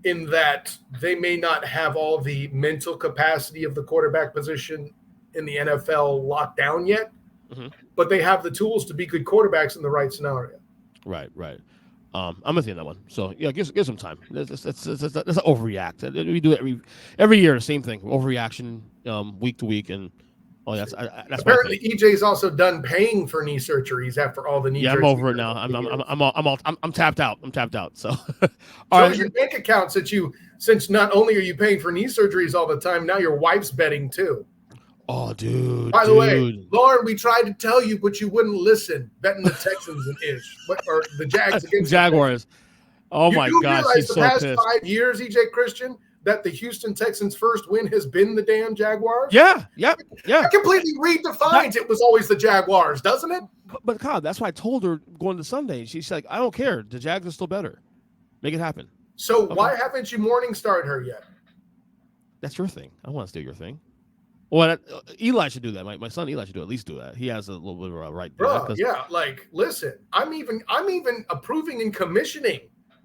Speaker 2: in that they may not have all the mental capacity of the quarterback position in the NFL locked down yet. Mm-hmm. But they have the tools to be good quarterbacks in the right scenario.
Speaker 1: Right. I'm with you on that one. So give some time. Let's overreact. We do it every year. The same thing. Overreaction week to week, and Oh, that's
Speaker 2: apparently EJ's also done paying for knee surgeries after all the knee.
Speaker 1: Yeah, I'm over it now. I'm tapped out. I'm tapped out. So,
Speaker 2: shows your bank account since not only are you paying for knee surgeries all the time, now your wife's betting too.
Speaker 1: Oh, dude.
Speaker 2: By the way, Lauren, we tried to tell you, but you wouldn't listen. Betting the Texans and or the Jags against
Speaker 1: Jaguars. Oh my gosh,
Speaker 2: realize
Speaker 1: he's
Speaker 2: the
Speaker 1: so
Speaker 2: past
Speaker 1: pissed.
Speaker 2: 5 years, EJ Christian, that the Houston Texans' first win has been the damn Jaguars?
Speaker 1: Yeah.
Speaker 2: It completely redefines it was always the Jaguars, doesn't it?
Speaker 1: But God, that's why I told her going to Sunday. She's like, I don't care. The Jags are still better. Make it happen.
Speaker 2: So why haven't you morning starred her yet?
Speaker 1: That's your thing. I don't want to steal your thing. Well, Eli should do that. My son Eli should at least do that. He has a little bit of a right.
Speaker 2: Bro, yeah. Like, listen, I'm even approving and commissioning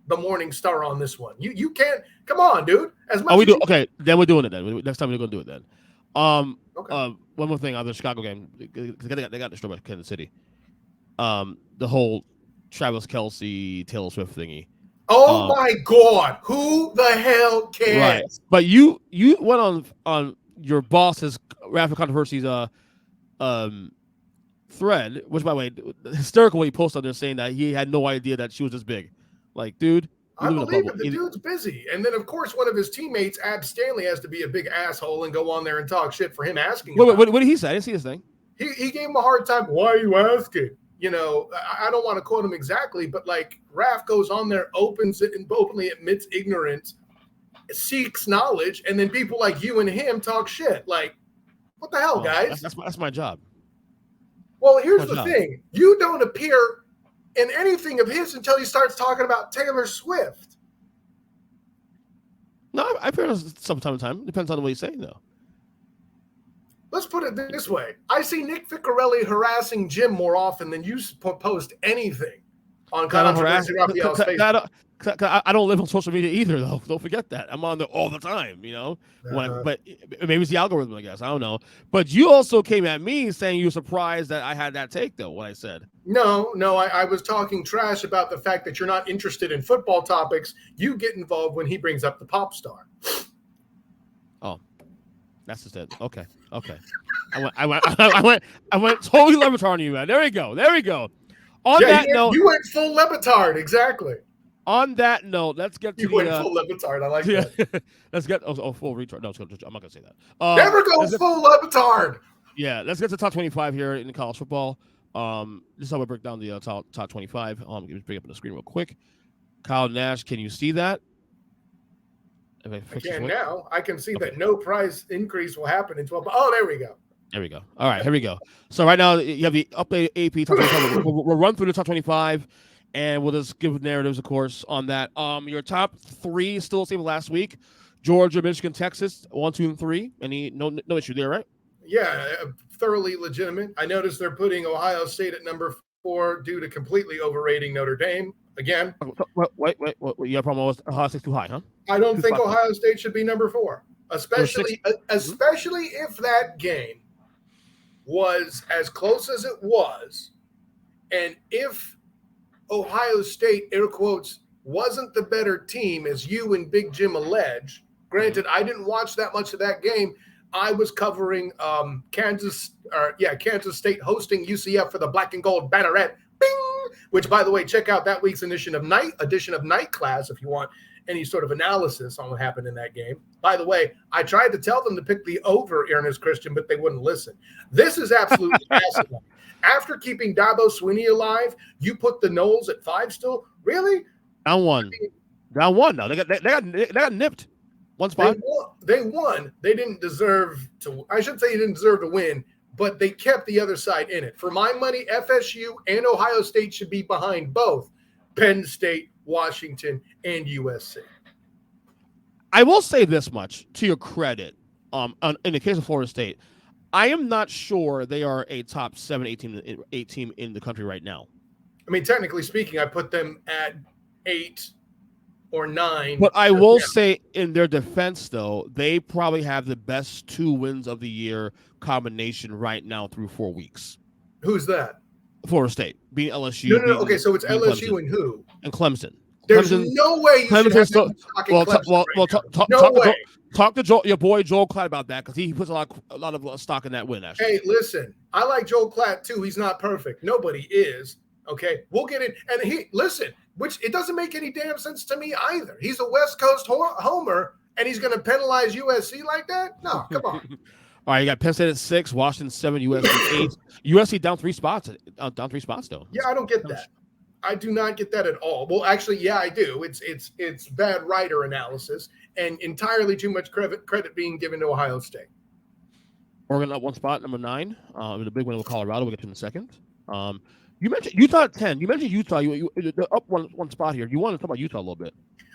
Speaker 2: the Morning Star on this one. You can't. Come on, dude. As much.
Speaker 1: We do. Okay, then we're doing it. Then next time we're going to do it. Then. Okay. One more thing on the Chicago game. They got destroyed by Kansas City. The whole Travis Kelce, Taylor Swift thingy.
Speaker 2: Oh my God! Who the hell cares?
Speaker 1: Right. But you went on your boss's Rapid Controversies thread, which by the way, hysterical. He posted on there saying that he had no idea that she was this big. Like, dude,
Speaker 2: I believe it. The dude's busy, and then of course one of his teammates, Ab Stanley, has to be a big asshole and go on there and talk shit for him asking.
Speaker 1: What did he say? I didn't see his thing.
Speaker 2: He gave him a hard time. Why are you asking? You know, I don't want to quote him exactly, but like Raph goes on there, opens it, and openly admits ignorance, seeks knowledge, and then people like you and him talk shit. Like, what the hell, guys?
Speaker 1: That's my job.
Speaker 2: Well, here's the thing: you don't appear in anything of his until he starts talking about Taylor Swift.
Speaker 1: No, I appear some time to time. Depends on what he's saying, though.
Speaker 2: Let's put it this way. I see Nick Ficarelli harassing Jim more often than you post anything on Controversy Raphael's Facebook.
Speaker 1: I don't live on social media either, though. Don't forget that. I'm on there all the time, you know. But maybe it's the algorithm, I guess. I don't know. But you also came at me saying you were surprised that I had that take, though, what I said.
Speaker 2: No, I was talking trash about the fact that you're not interested in football topics. You get involved when he brings up the pop star.
Speaker 1: Oh, that's just it. Okay. I went totally Levitard on you, man. There we go. On that note,
Speaker 2: you went full Levitard, exactly.
Speaker 1: On that note, let's get to
Speaker 2: went full Levitard. I like that.
Speaker 1: Let's get full retard. No, I'm not gonna say that.
Speaker 2: Never go full Levitard.
Speaker 1: Yeah, let's get to top 25 here in college football. This is how we break down the top 25. Let me bring up on the screen real quick. Kyle Nash, can you see that?
Speaker 2: I can now. I can see that no price increase will happen in 12. Oh, there we go.
Speaker 1: There we go. All right, here we go. So right now you have the updated AP top 25. We'll run through the top 25, and we'll just give narratives, of course, on that. Your top three is still the same as last week: Georgia, Michigan, Texas, 1, 2, and 3. Any no issue there, right?
Speaker 2: Yeah, thoroughly legitimate. I noticed they're putting Ohio State at number 4 due to completely overrating Notre Dame again.
Speaker 1: Wait. Your problem was Ohio State's too high, huh?
Speaker 2: I don't think Ohio State should be number 4, especially if that game was as close as it was, and if Ohio State, air quotes, wasn't the better team as you and Big Jim allege. Granted, I didn't watch that much of that game. I was covering Kansas State hosting UCF for the Black and Gold Banneret. Bing! Which, by the way, check out that week's edition of Night Class if you want any sort of analysis on what happened in that game. By the way, I tried to tell them to pick the over, Earnest Christian, but they wouldn't listen. This is absolutely fascinating. After keeping Dabo Swinney alive, you put the Knowles at 5 still? Really?
Speaker 1: Down one now. They got nipped. One spot.
Speaker 2: They won. They didn't deserve to. I should say they didn't deserve to win, but they kept the other side in it. For my money, FSU and Ohio State should be behind both Penn State, Washington, and USC.
Speaker 1: I will say this much to your credit. In the case of Florida State, I am not sure they are a top 7, 8 team in the country right now.
Speaker 2: I mean, technically speaking, I put them at 8 or 9.
Speaker 1: But I will say, in their defense, though, they probably have the best 2 wins of the year combination right now through 4 weeks.
Speaker 2: Who's that?
Speaker 1: Florida State beating LSU.
Speaker 2: No. Okay, so it's LSU
Speaker 1: Clemson.
Speaker 2: And who?
Speaker 1: And Clemson.
Speaker 2: There's no way you should have
Speaker 1: no way. Talk to your boy Joel Klatt about that because he puts a lot of stock in that win. Actually,
Speaker 2: hey, listen, I like Joel Klatt too. He's not perfect. Nobody is. Okay, we'll get it. And which it doesn't make any damn sense to me either. He's a West Coast homer, and he's going to penalize USC like that? No, come on.
Speaker 1: All right, you got Penn State at 6, Washington 7, USC 8. USC down 3 spots. Down 3 spots though.
Speaker 2: Yeah, I don't get that. I do not get that at all. Well, actually, yeah, I do. It's bad writer analysis and entirely too much credit being given to Ohio State.
Speaker 1: Oregon up 1 spot, number 9. With a big win over Colorado. We'll get to in a second. You mentioned Utah at 10. You mentioned Utah. They're up one spot here. You want to talk about Utah a little bit?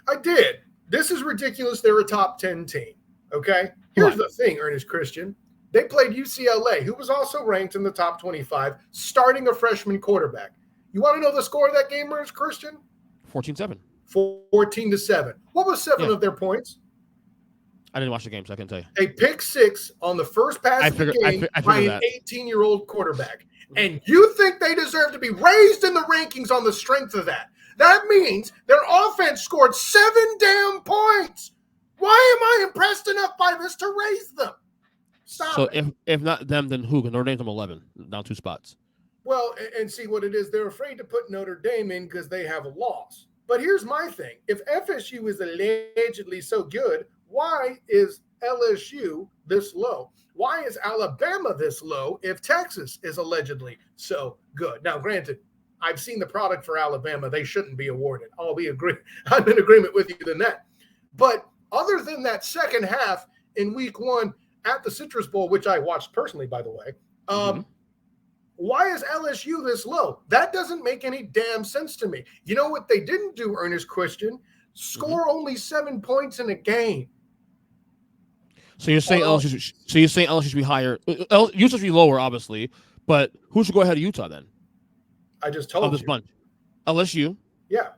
Speaker 2: I did. This is ridiculous. They're a top 10 team. Okay. Here's the thing, Ernest Christian. They played UCLA, who was also ranked in the top 25, starting a freshman quarterback. You want to know the score of that game, Ernest Christian?
Speaker 1: 14-7.
Speaker 2: 14-7. What was 7 of their points?
Speaker 1: I didn't watch the game, so I can tell you.
Speaker 2: A pick 6 on the first pass of the game by an 18-year-old quarterback. And you think they deserve to be raised in the rankings on the strength of that? That means their offense scored 7 damn points. Why am I impressed enough by this to raise them? Stop
Speaker 1: so
Speaker 2: it.
Speaker 1: if not them, then who? Notre Dame's number 11, down 2 spots.
Speaker 2: Well, and see what it is. They're afraid to put Notre Dame in because they have a loss. But here's my thing. If FSU is allegedly so good, why is LSU this low? Why is Alabama this low if Texas is allegedly so good? Now, granted, I've seen the product for Alabama. They shouldn't be awarded. I'm in agreement with you than that. But other than that second half in week 1 at the Citrus Bowl, which I watched personally, by the way, why is LSU this low? That doesn't make any damn sense to me. You know what they didn't do, Ernest Christian? Score only 7 points in a game.
Speaker 1: So you're saying LSU should be higher. Utah should be lower, obviously. But who should go ahead of Utah then?
Speaker 2: I just told you.
Speaker 1: This bunch. LSU.
Speaker 2: Yeah.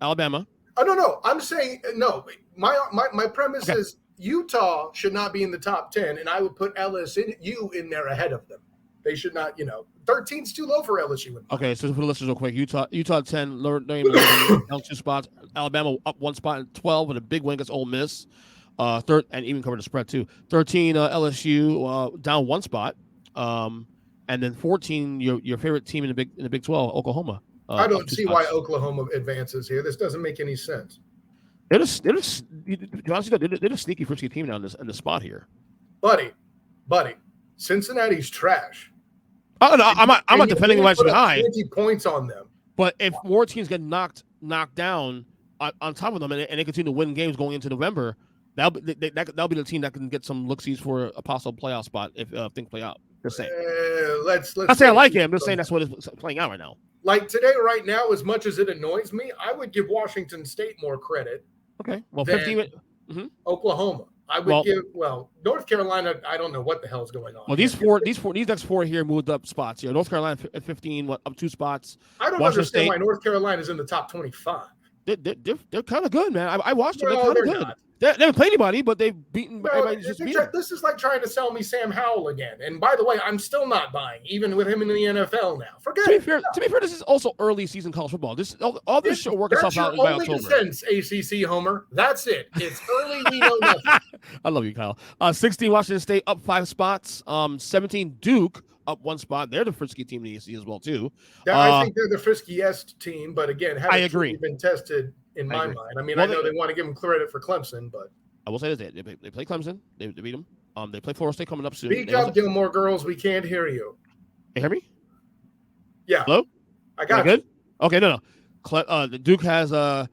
Speaker 1: Alabama.
Speaker 2: Oh, no. I'm saying no. My premise is Utah should not be in the top 10, and I would put LSU in there ahead of them. They should not, 13's too low for LSU.
Speaker 1: Okay, so for the listeners real quick, Utah 10, Notre Dame 11, down 2 spots. Alabama up 1 spot and 12 with a big win against Ole Miss. Third, and even covered the spread too. 13 LSU down 1 spot. And then 14 your favorite team in the Big 12, Oklahoma.
Speaker 2: I don't see why Oklahoma advances here. This doesn't make any sense.
Speaker 1: They're just sneaky frisky team now in this spot here.
Speaker 2: Buddy, Cincinnati's trash.
Speaker 1: Oh no, I'm not defending why it's high.
Speaker 2: 20 points on them.
Speaker 1: But if more teams get knocked down on top of them, and they continue to win games going into November, that'll be the team that can get some look-sees for a possible playoff spot if things play out. Just saying.
Speaker 2: Let's.
Speaker 1: I'm not saying I like it. I'm just saying that's what is playing out right now.
Speaker 2: Like today, right now, as much as it annoys me, I would give Washington State more credit.
Speaker 1: Okay. Well, 15.
Speaker 2: Oklahoma. I would give North Carolina. I don't know what the hell is going on.
Speaker 1: Well, these next 4 here moved up spots. North Carolina at 15, up 2 spots.
Speaker 2: I don't understand why North Carolina is in the top 25.
Speaker 1: They're kind of good, man. I watched them.
Speaker 2: Well,
Speaker 1: they're kind of good. They haven't played anybody, but they've beaten everybody.
Speaker 2: This is like trying to sell me Sam Howell again. And by the way, I'm still not buying, even with him in the NFL now. Forget it.
Speaker 1: To be fair, this is also early season college football. All this should work itself out by October.
Speaker 2: That's your only sense, ACC homer. That's it. It's early. We know nothing.
Speaker 1: I love you, Kyle. 16 Washington State up 5 spots. 17 Duke up 1 spot. They're the frisky team in the ACC as well too.
Speaker 2: I think they're the friskiest team, but again, haven't really been tested. In my mind, I mean, I know they want to give them credit for Clemson, but
Speaker 1: I will say this: they play Clemson, they beat them. They play Florida State coming up soon.
Speaker 2: Speak up, Gilmore girls. We can't hear you.
Speaker 1: You hear me?
Speaker 2: Yeah.
Speaker 1: Hello.
Speaker 2: I got
Speaker 1: you. Good. Okay. No. The Duke has they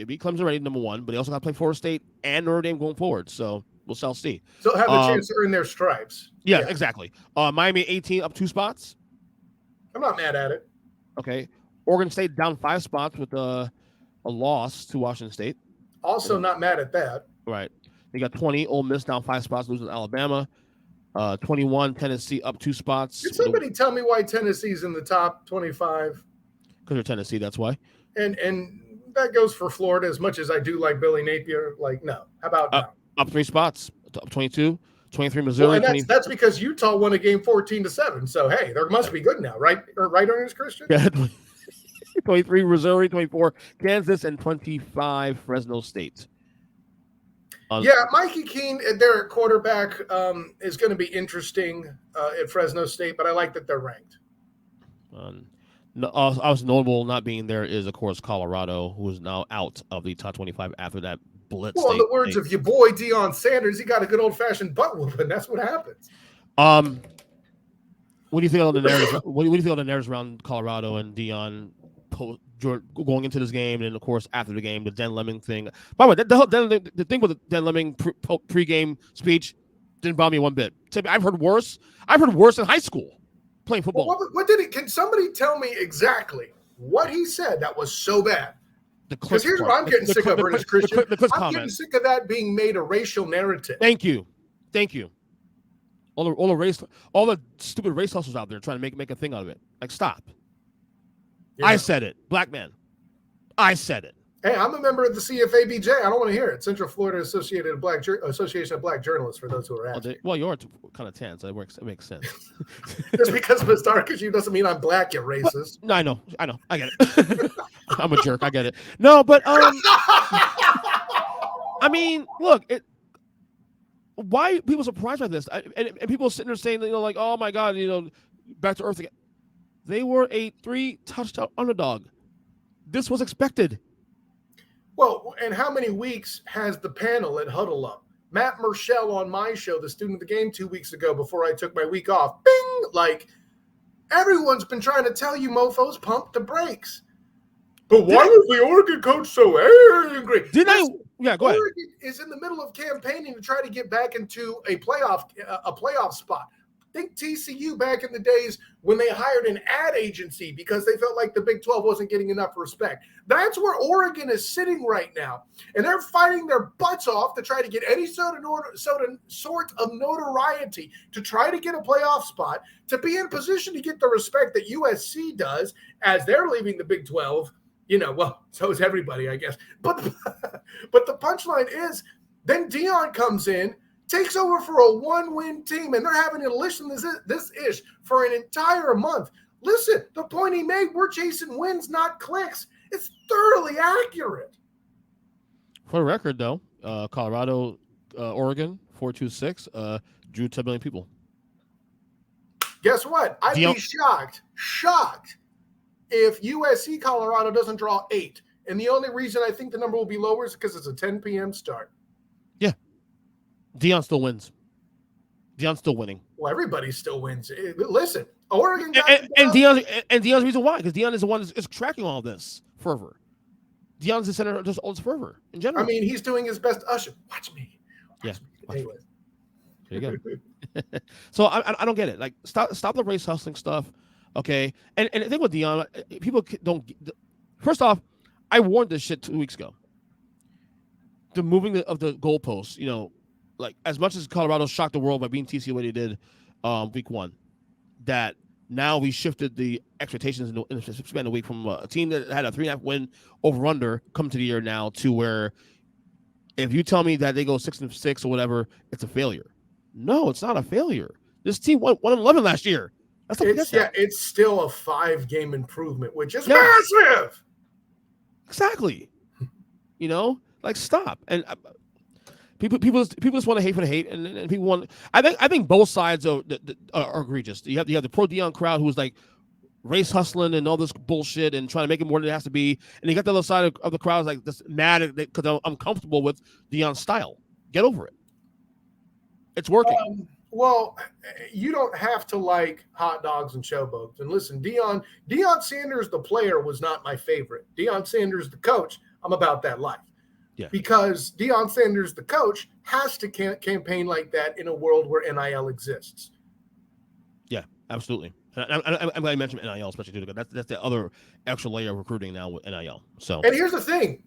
Speaker 1: beat Clemson already, number 1, but they also got to play Florida State and Notre Dame going forward. So we'll see.
Speaker 2: So have a chance to earn their stripes.
Speaker 1: Yeah, exactly. Miami 18 up 2 spots.
Speaker 2: I'm not mad at it.
Speaker 1: Okay. Oregon State down 5 spots with a loss to Washington State.
Speaker 2: Also not mad at that.
Speaker 1: Right. They got 20. Ole Miss down 5 spots, losing to Alabama. 21. Tennessee up 2 spots.
Speaker 2: Did somebody tell me why Tennessee's in the top 25?
Speaker 1: Because they're Tennessee, that's why.
Speaker 2: And that goes for Florida as much as I do like Billy Napier. Like, no. How about now?
Speaker 1: Up 3 spots. Up 22. 23 Missouri.
Speaker 2: Well, and that's because Utah won a game 14-7. So, hey, they must be good now, right? Right, Ernest Christian?
Speaker 1: Yeah. 23 Missouri, 24 Kansas, and 25 Fresno State.
Speaker 2: Yeah, Mikey Keene there at quarterback is going to be interesting at Fresno State, but I like that they're ranked.
Speaker 1: Also notable not being there is, of course, Colorado, who is now out of the top 25 after that blitz.
Speaker 2: Well, in the words of your boy Deion Sanders, he got a good old-fashioned butt whooping. That's what happens.
Speaker 1: What do you think of the narratives? What do you think of the narratives around Colorado and Deion going into this game, and of course after the game, the Dan Lemming thing? By the way, the thing with the Dan Lemming pre-game speech didn't bother me one bit. I've heard worse. I've heard worse in high school playing football.
Speaker 2: Well, what did he? Can somebody tell me exactly what he said that was so bad? Because here's what I'm getting sick of, Ernest Christian. I'm getting sick of that being made a racial narrative.
Speaker 1: Thank you. All the stupid race hustlers out there trying to make a thing out of it. Like, stop. Yeah. I said it, black man. I said it.
Speaker 2: Hey, I'm a member of the CFABJ. I don't want to hear it. Central Florida Association of Black Journalists. For those who are asking.
Speaker 1: Well, you're kind of tan, so it makes sense.
Speaker 2: Just because I'm as dark as you doesn't mean I'm black. You racist.
Speaker 1: No, I know. I get it. I'm a jerk. I get it. No, but I mean, look, why people surprised by this? And people sitting there saying, like, oh my God, back to earth again. They were a 3-touchdown underdog. This was expected.
Speaker 2: Well, and how many weeks has the panel at Huddle Up? Matt Murschel on my show, the student of the game 2 weeks ago before I took my week off. Bing! Like, everyone's been trying to tell you mofos, pump the brakes. But why was the Oregon coach so angry?
Speaker 1: Yeah, go ahead.
Speaker 2: Oregon is in the middle of campaigning to try to get back into a playoff spot. Think TCU back in the days when they hired an ad agency because they felt like the Big 12 wasn't getting enough respect. That's where Oregon is sitting right now. And they're fighting their butts off to try to get any sort of notoriety to try to get a playoff spot, to be in position to get the respect that USC does as they're leaving the Big 12. Well, so is everybody, I guess. But the punchline is then Deion comes in, takes over for a one-win team, and they're having to listen to this ish for an entire month. Listen, the point he made, we're chasing wins, not clicks. It's thoroughly accurate.
Speaker 1: For the record, though, Colorado, Oregon, 426, drew 10 million people.
Speaker 2: Guess what? I'd be shocked if USC Colorado doesn't draw 8. And the only reason I think the number will be lower is because it's a 10 p.m. start.
Speaker 1: Yeah. Deion still wins. Deion's still winning.
Speaker 2: Well, everybody still wins. Listen, Oregon got
Speaker 1: and Deion's reason why, because Deion is the one that's tracking all this fervor. Deion's the center of just all this fervor in general.
Speaker 2: I mean, he's doing his best. Usher, watch me. Anyway.
Speaker 1: There you go. So I don't get it. Like, stop the race hustling stuff, okay? And the thing with Deion, people don't. First off, I warned this shit 2 weeks ago. The moving of the goalposts, like, as much as Colorado shocked the world by being TCU what they did week 1, that now we shifted the expectations in the span of a week from a team that had a 3.5 win over-under come to the year now to where if you tell me that they go 6-6 or whatever, it's a failure. No, it's not a failure. This team won 1-11 last year.
Speaker 2: It's still a 5-game improvement, which is massive.
Speaker 1: Exactly. Like, stop. And people just want to hate for the hate, and people want. I think both sides are egregious. You have the pro Deion crowd who's like race hustling and all this bullshit and trying to make it more than it has to be, and you got the other side of the crowd like just mad because I'm comfortable with Deion's style. Get over it. It's working.
Speaker 2: Well, you don't have to like hot dogs and showboats. And listen, Deion Sanders, the player, was not my favorite. Deion Sanders, the coach, I'm about that life.
Speaker 1: Yeah.
Speaker 2: Because Deion Sanders, the coach, has to campaign like that in a world where NIL exists.
Speaker 1: Yeah, absolutely. I'm glad you mentioned NIL, especially too, because that's the other extra layer of recruiting now with NIL. So,
Speaker 2: and here's the thing: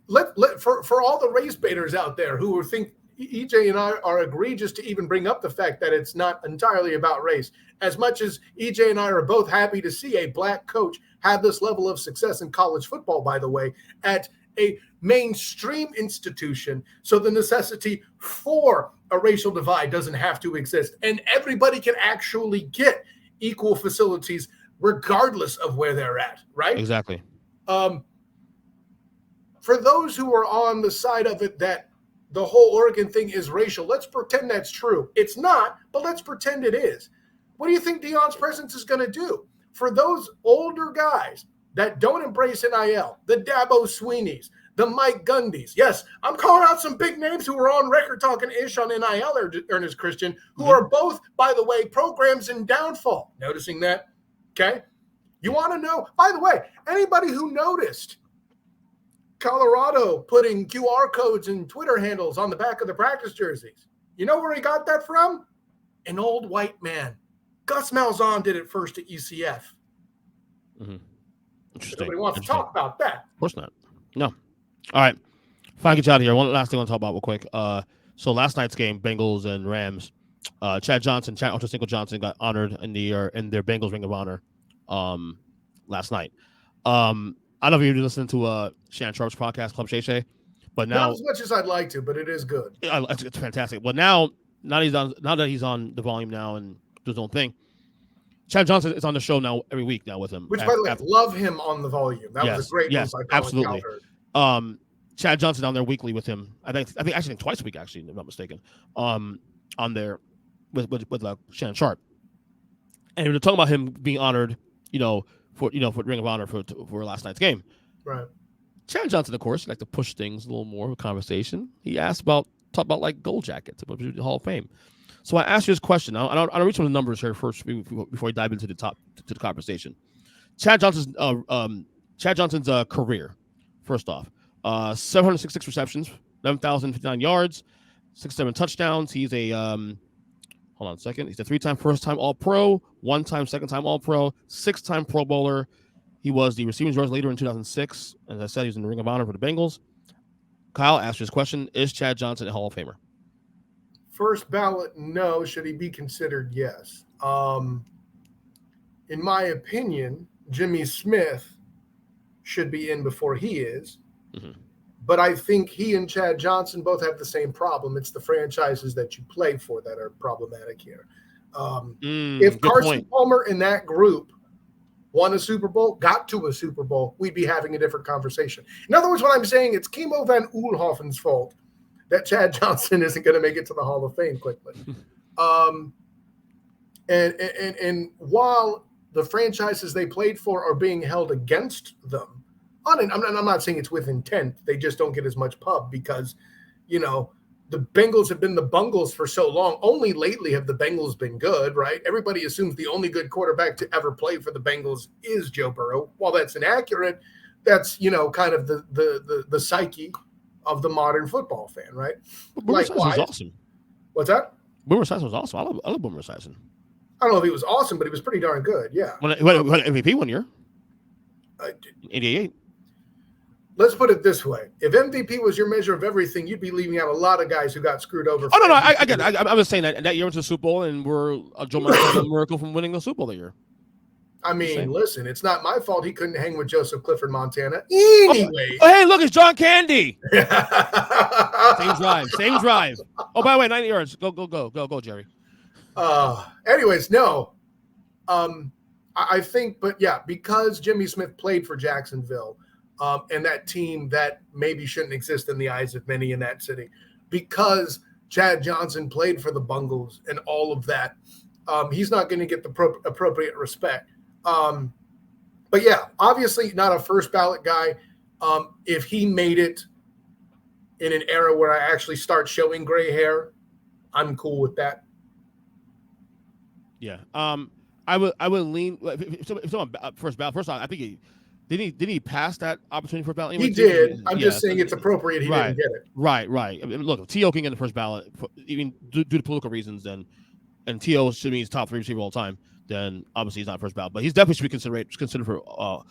Speaker 2: for all the race baiters out there who think EJ and I are egregious to even bring up the fact that it's not entirely about race, as much as EJ and I are both happy to see a black coach have this level of success in college football, by the way, at a mainstream institution, so the necessity for a racial divide doesn't have to exist, and everybody can actually get equal facilities regardless of where they're at, right?
Speaker 1: Exactly.
Speaker 2: For those who are on the side of it that the whole Oregon thing is racial. Let's pretend that's true. It's not, but let's pretend it is. What do you think Deion's presence is going to do for those older guys that don't embrace NIL, the Dabo Sweeneys, the Mike Gundys? Yes, I'm calling out some big names who are on record talking ish on NIL, Ernest Christian, who are both, by the way, programs in downfall. Noticing that? Okay. You want to know, by the way, anybody who noticed Colorado putting QR codes and Twitter handles on the back of the practice jerseys, you know where he got that from? An old white man. Gus Malzahn did it first at UCF.
Speaker 1: Mm-hmm. Interesting.
Speaker 2: Nobody wants to talk about that.
Speaker 1: Of course not. No. All right. Fine, get you out of here. One last thing I want to talk about real quick. So last night's game, Bengals and Rams, Chad Ocho Cinco Johnson got honored in their Bengals Ring of Honor last night. I don't know if you're listening to Shannon Sharp's podcast, Club Shay Shay, but now
Speaker 2: not as much as I'd like to, but it is good.
Speaker 1: It's fantastic. But now that he's on the volume now and does his own thing, Chad Johnson is on the show now every week now with him.
Speaker 2: Which, by the way, love him on the volume. That was a great move by Colin
Speaker 1: absolutely.
Speaker 2: Cowherd.
Speaker 1: Chad Johnson on there weekly with him. I think twice a week actually, if I'm not mistaken. On there with Shannon Sharp, and we were talking about him being honored, for Ring of Honor for last night's game.
Speaker 2: Right. Chad
Speaker 1: Johnson, of course, like to push things a little more of a conversation. He talk about like gold jackets, the Hall of Fame. So I asked you this question. I'll read some of the numbers here first before we dive into the conversation. Chad Johnson's career, first off, 766 receptions, 11,059 yards, 6-7 touchdowns. He's a hold on a second. He's a 3-time first-time All-Pro, 1-time second-time All-Pro, 6-time Pro Bowler. He was the receiving yards leader in 2006. As I said, he was in the Ring of Honor for the Bengals. Kyle asked you this question: is Chad Johnson a Hall of Famer?
Speaker 2: First ballot, no. Should he be considered? Yes. In my opinion, Jimmy Smith should be in before he is. Mm-hmm. But I think he and Chad Johnson both have the same problem. It's the franchises that you play for that are problematic here. If Carson Palmer in that group won a Super Bowl, got to a Super Bowl, we'd be having a different conversation. In other words, what I'm saying, it's Kimo Van Oelhoffen's fault that Chad Johnson isn't going to make it to the Hall of Fame quickly. And while the franchises they played for are being held against them, I'm not saying it's with intent. They just don't get as much pub because, the Bengals have been the Bungles for so long. Only lately have the Bengals been good, right? Everybody assumes the only good quarterback to ever play for the Bengals is Joe Burrow. While that's inaccurate, that's, kind of the psyche of the modern football fan, right?
Speaker 1: Boomer Esiason was awesome.
Speaker 2: What's that?
Speaker 1: Boomer Esiason was awesome. I love Boomer Esiason.
Speaker 2: I don't know if he was awesome, but he was pretty darn good, yeah.
Speaker 1: When MVP one year. 88.
Speaker 2: Let's put it this way. If MVP was your measure of everything, you'd be leaving out a lot of guys who got screwed over.
Speaker 1: Oh, no, I get it. I was saying that year went to the Super Bowl and we're Joe Montana miracle from winning the Super Bowl that year.
Speaker 2: I mean, listen, it's not my fault he couldn't hang with Joseph Clifford Montana. Anyway.
Speaker 1: Oh, hey, look, it's John Candy. Same drive. Oh, by the way, 90 yards. Go, Jerry.
Speaker 2: Anyways, no. I think, but yeah, because Jimmy Smith played for Jacksonville, and that team that maybe shouldn't exist in the eyes of many in that city, because Chad Johnson played for the Bungles and all of that, he's not going to get the appropriate respect. But yeah, obviously not a first ballot guy. If he made it in an era where I actually start showing gray hair, I'm cool with that.
Speaker 1: Yeah. I would lean if someone first ballot. First off, I think did he pass that opportunity for ballot?
Speaker 2: He did. I'm just saying it's appropriate he didn't get it.
Speaker 1: Right. I mean, look, if T.O. can get the first ballot, even due to political reasons, and T.O. should be his top 3 receiver all time, then obviously he's not first ballot. But he's definitely should be considered for Hall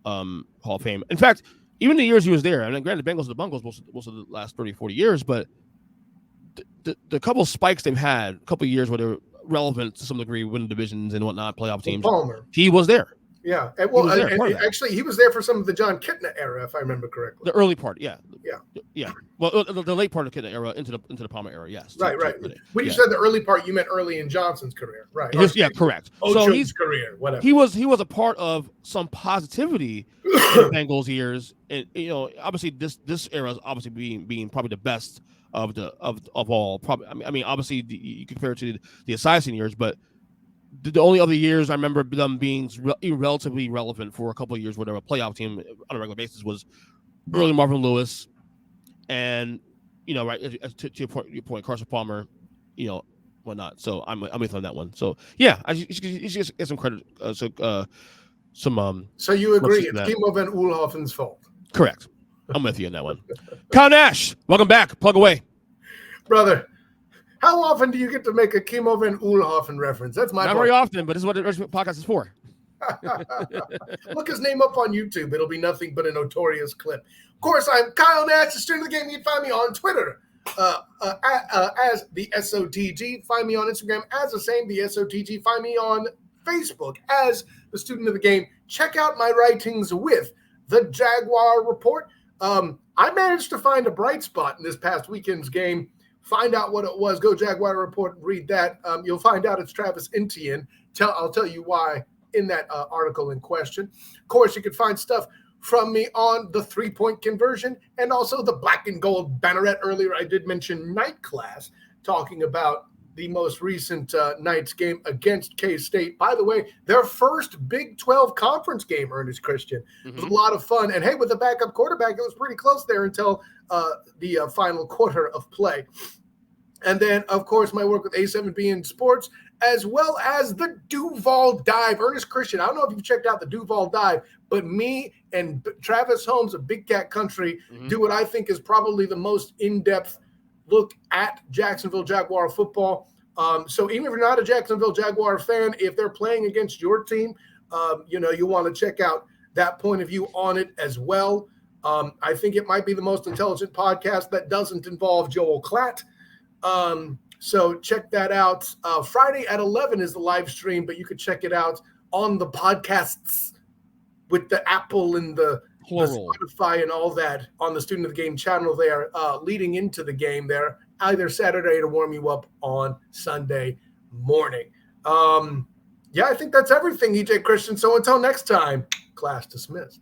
Speaker 1: of Fame. In fact, even the years he was there, I mean, granted, the Bengals and the Bungles most of the last 30, 40 years, but the couple spikes they've had, a couple of years where they're relevant to some degree, winning divisions and whatnot, playoff teams.
Speaker 2: Palmer.
Speaker 1: He was there.
Speaker 2: Yeah, and
Speaker 1: He was there, part of that.
Speaker 2: actually, he was there for some of the John Kitna era, if I remember correctly.
Speaker 1: The early part, yeah.
Speaker 2: Yeah.
Speaker 1: Well, the late part of the Kitna era into the Palmer era, yes.
Speaker 2: Right. When you said the early part, you meant early in Johnson's career, right?
Speaker 1: Correct.
Speaker 2: Ocho's
Speaker 1: so his
Speaker 2: career, whatever.
Speaker 1: He was a part of some positivity in the Bengals years, and obviously this era is obviously being probably the best of all. Probably, I mean, obviously you compare it to the Esiason years, but the only other years I remember them being relatively relevant for a couple of years, whatever, a playoff team on a regular basis was early Marvin Lewis, and right to your point, Carson Palmer, whatnot. So I'm with on that one. So yeah, you should get some credit.
Speaker 2: So you agree it's Kimo Van Oelhoffen's fault?
Speaker 1: Correct. I'm with you on that one. Kyle Nash, welcome back. Plug away,
Speaker 2: brother. How often do you get to make a Kimo Van Oelhoffen reference? That's my
Speaker 1: not very often, but this is what the podcast is for.
Speaker 2: Look his name up on YouTube. It'll be nothing but a notorious clip. Of course, I'm Kyle Nash, the student of the game. You can find me on Twitter as the SOTG. Find me on Instagram as the same, the SOTG. Find me on Facebook as the student of the game. Check out my writings with the Jaguar Report. I managed to find a bright spot in this past weekend's game. Find out what it was. Go Jaguar Report and read that. You'll find out it's Travis Etienne. I'll tell you why in that article in question. Of course, you can find stuff from me on the 3-point conversion and also the black and gold banneret. Earlier, I did mention night class, talking about the most recent night's game against K-State. By the way, their first Big 12 conference game, Ernest Christian. It was a lot of fun. And hey, with the backup quarterback, it was pretty close there until the final quarter of play. And then, of course, my work with A7B in sports, as well as the Duval Dive. Ernest Christian, I don't know if you've checked out the Duval Dive, but me and Travis Holmes of Big Cat Country do what I think is probably the most in-depth look at Jacksonville Jaguar football. So even if you're not a Jacksonville Jaguar fan, if they're playing against your team, you want to check out that point of view on it as well. I think it might be the most intelligent podcast that doesn't involve Joel Klatt. So check that out. Friday at 11 is the live stream, but you could check it out on the podcasts with the Apple and the Spotify and all that on the Student of the Game channel there, leading into the game there, either Saturday to warm you up on Sunday morning. I think that's everything, EJ Christian. So until next time, class dismissed.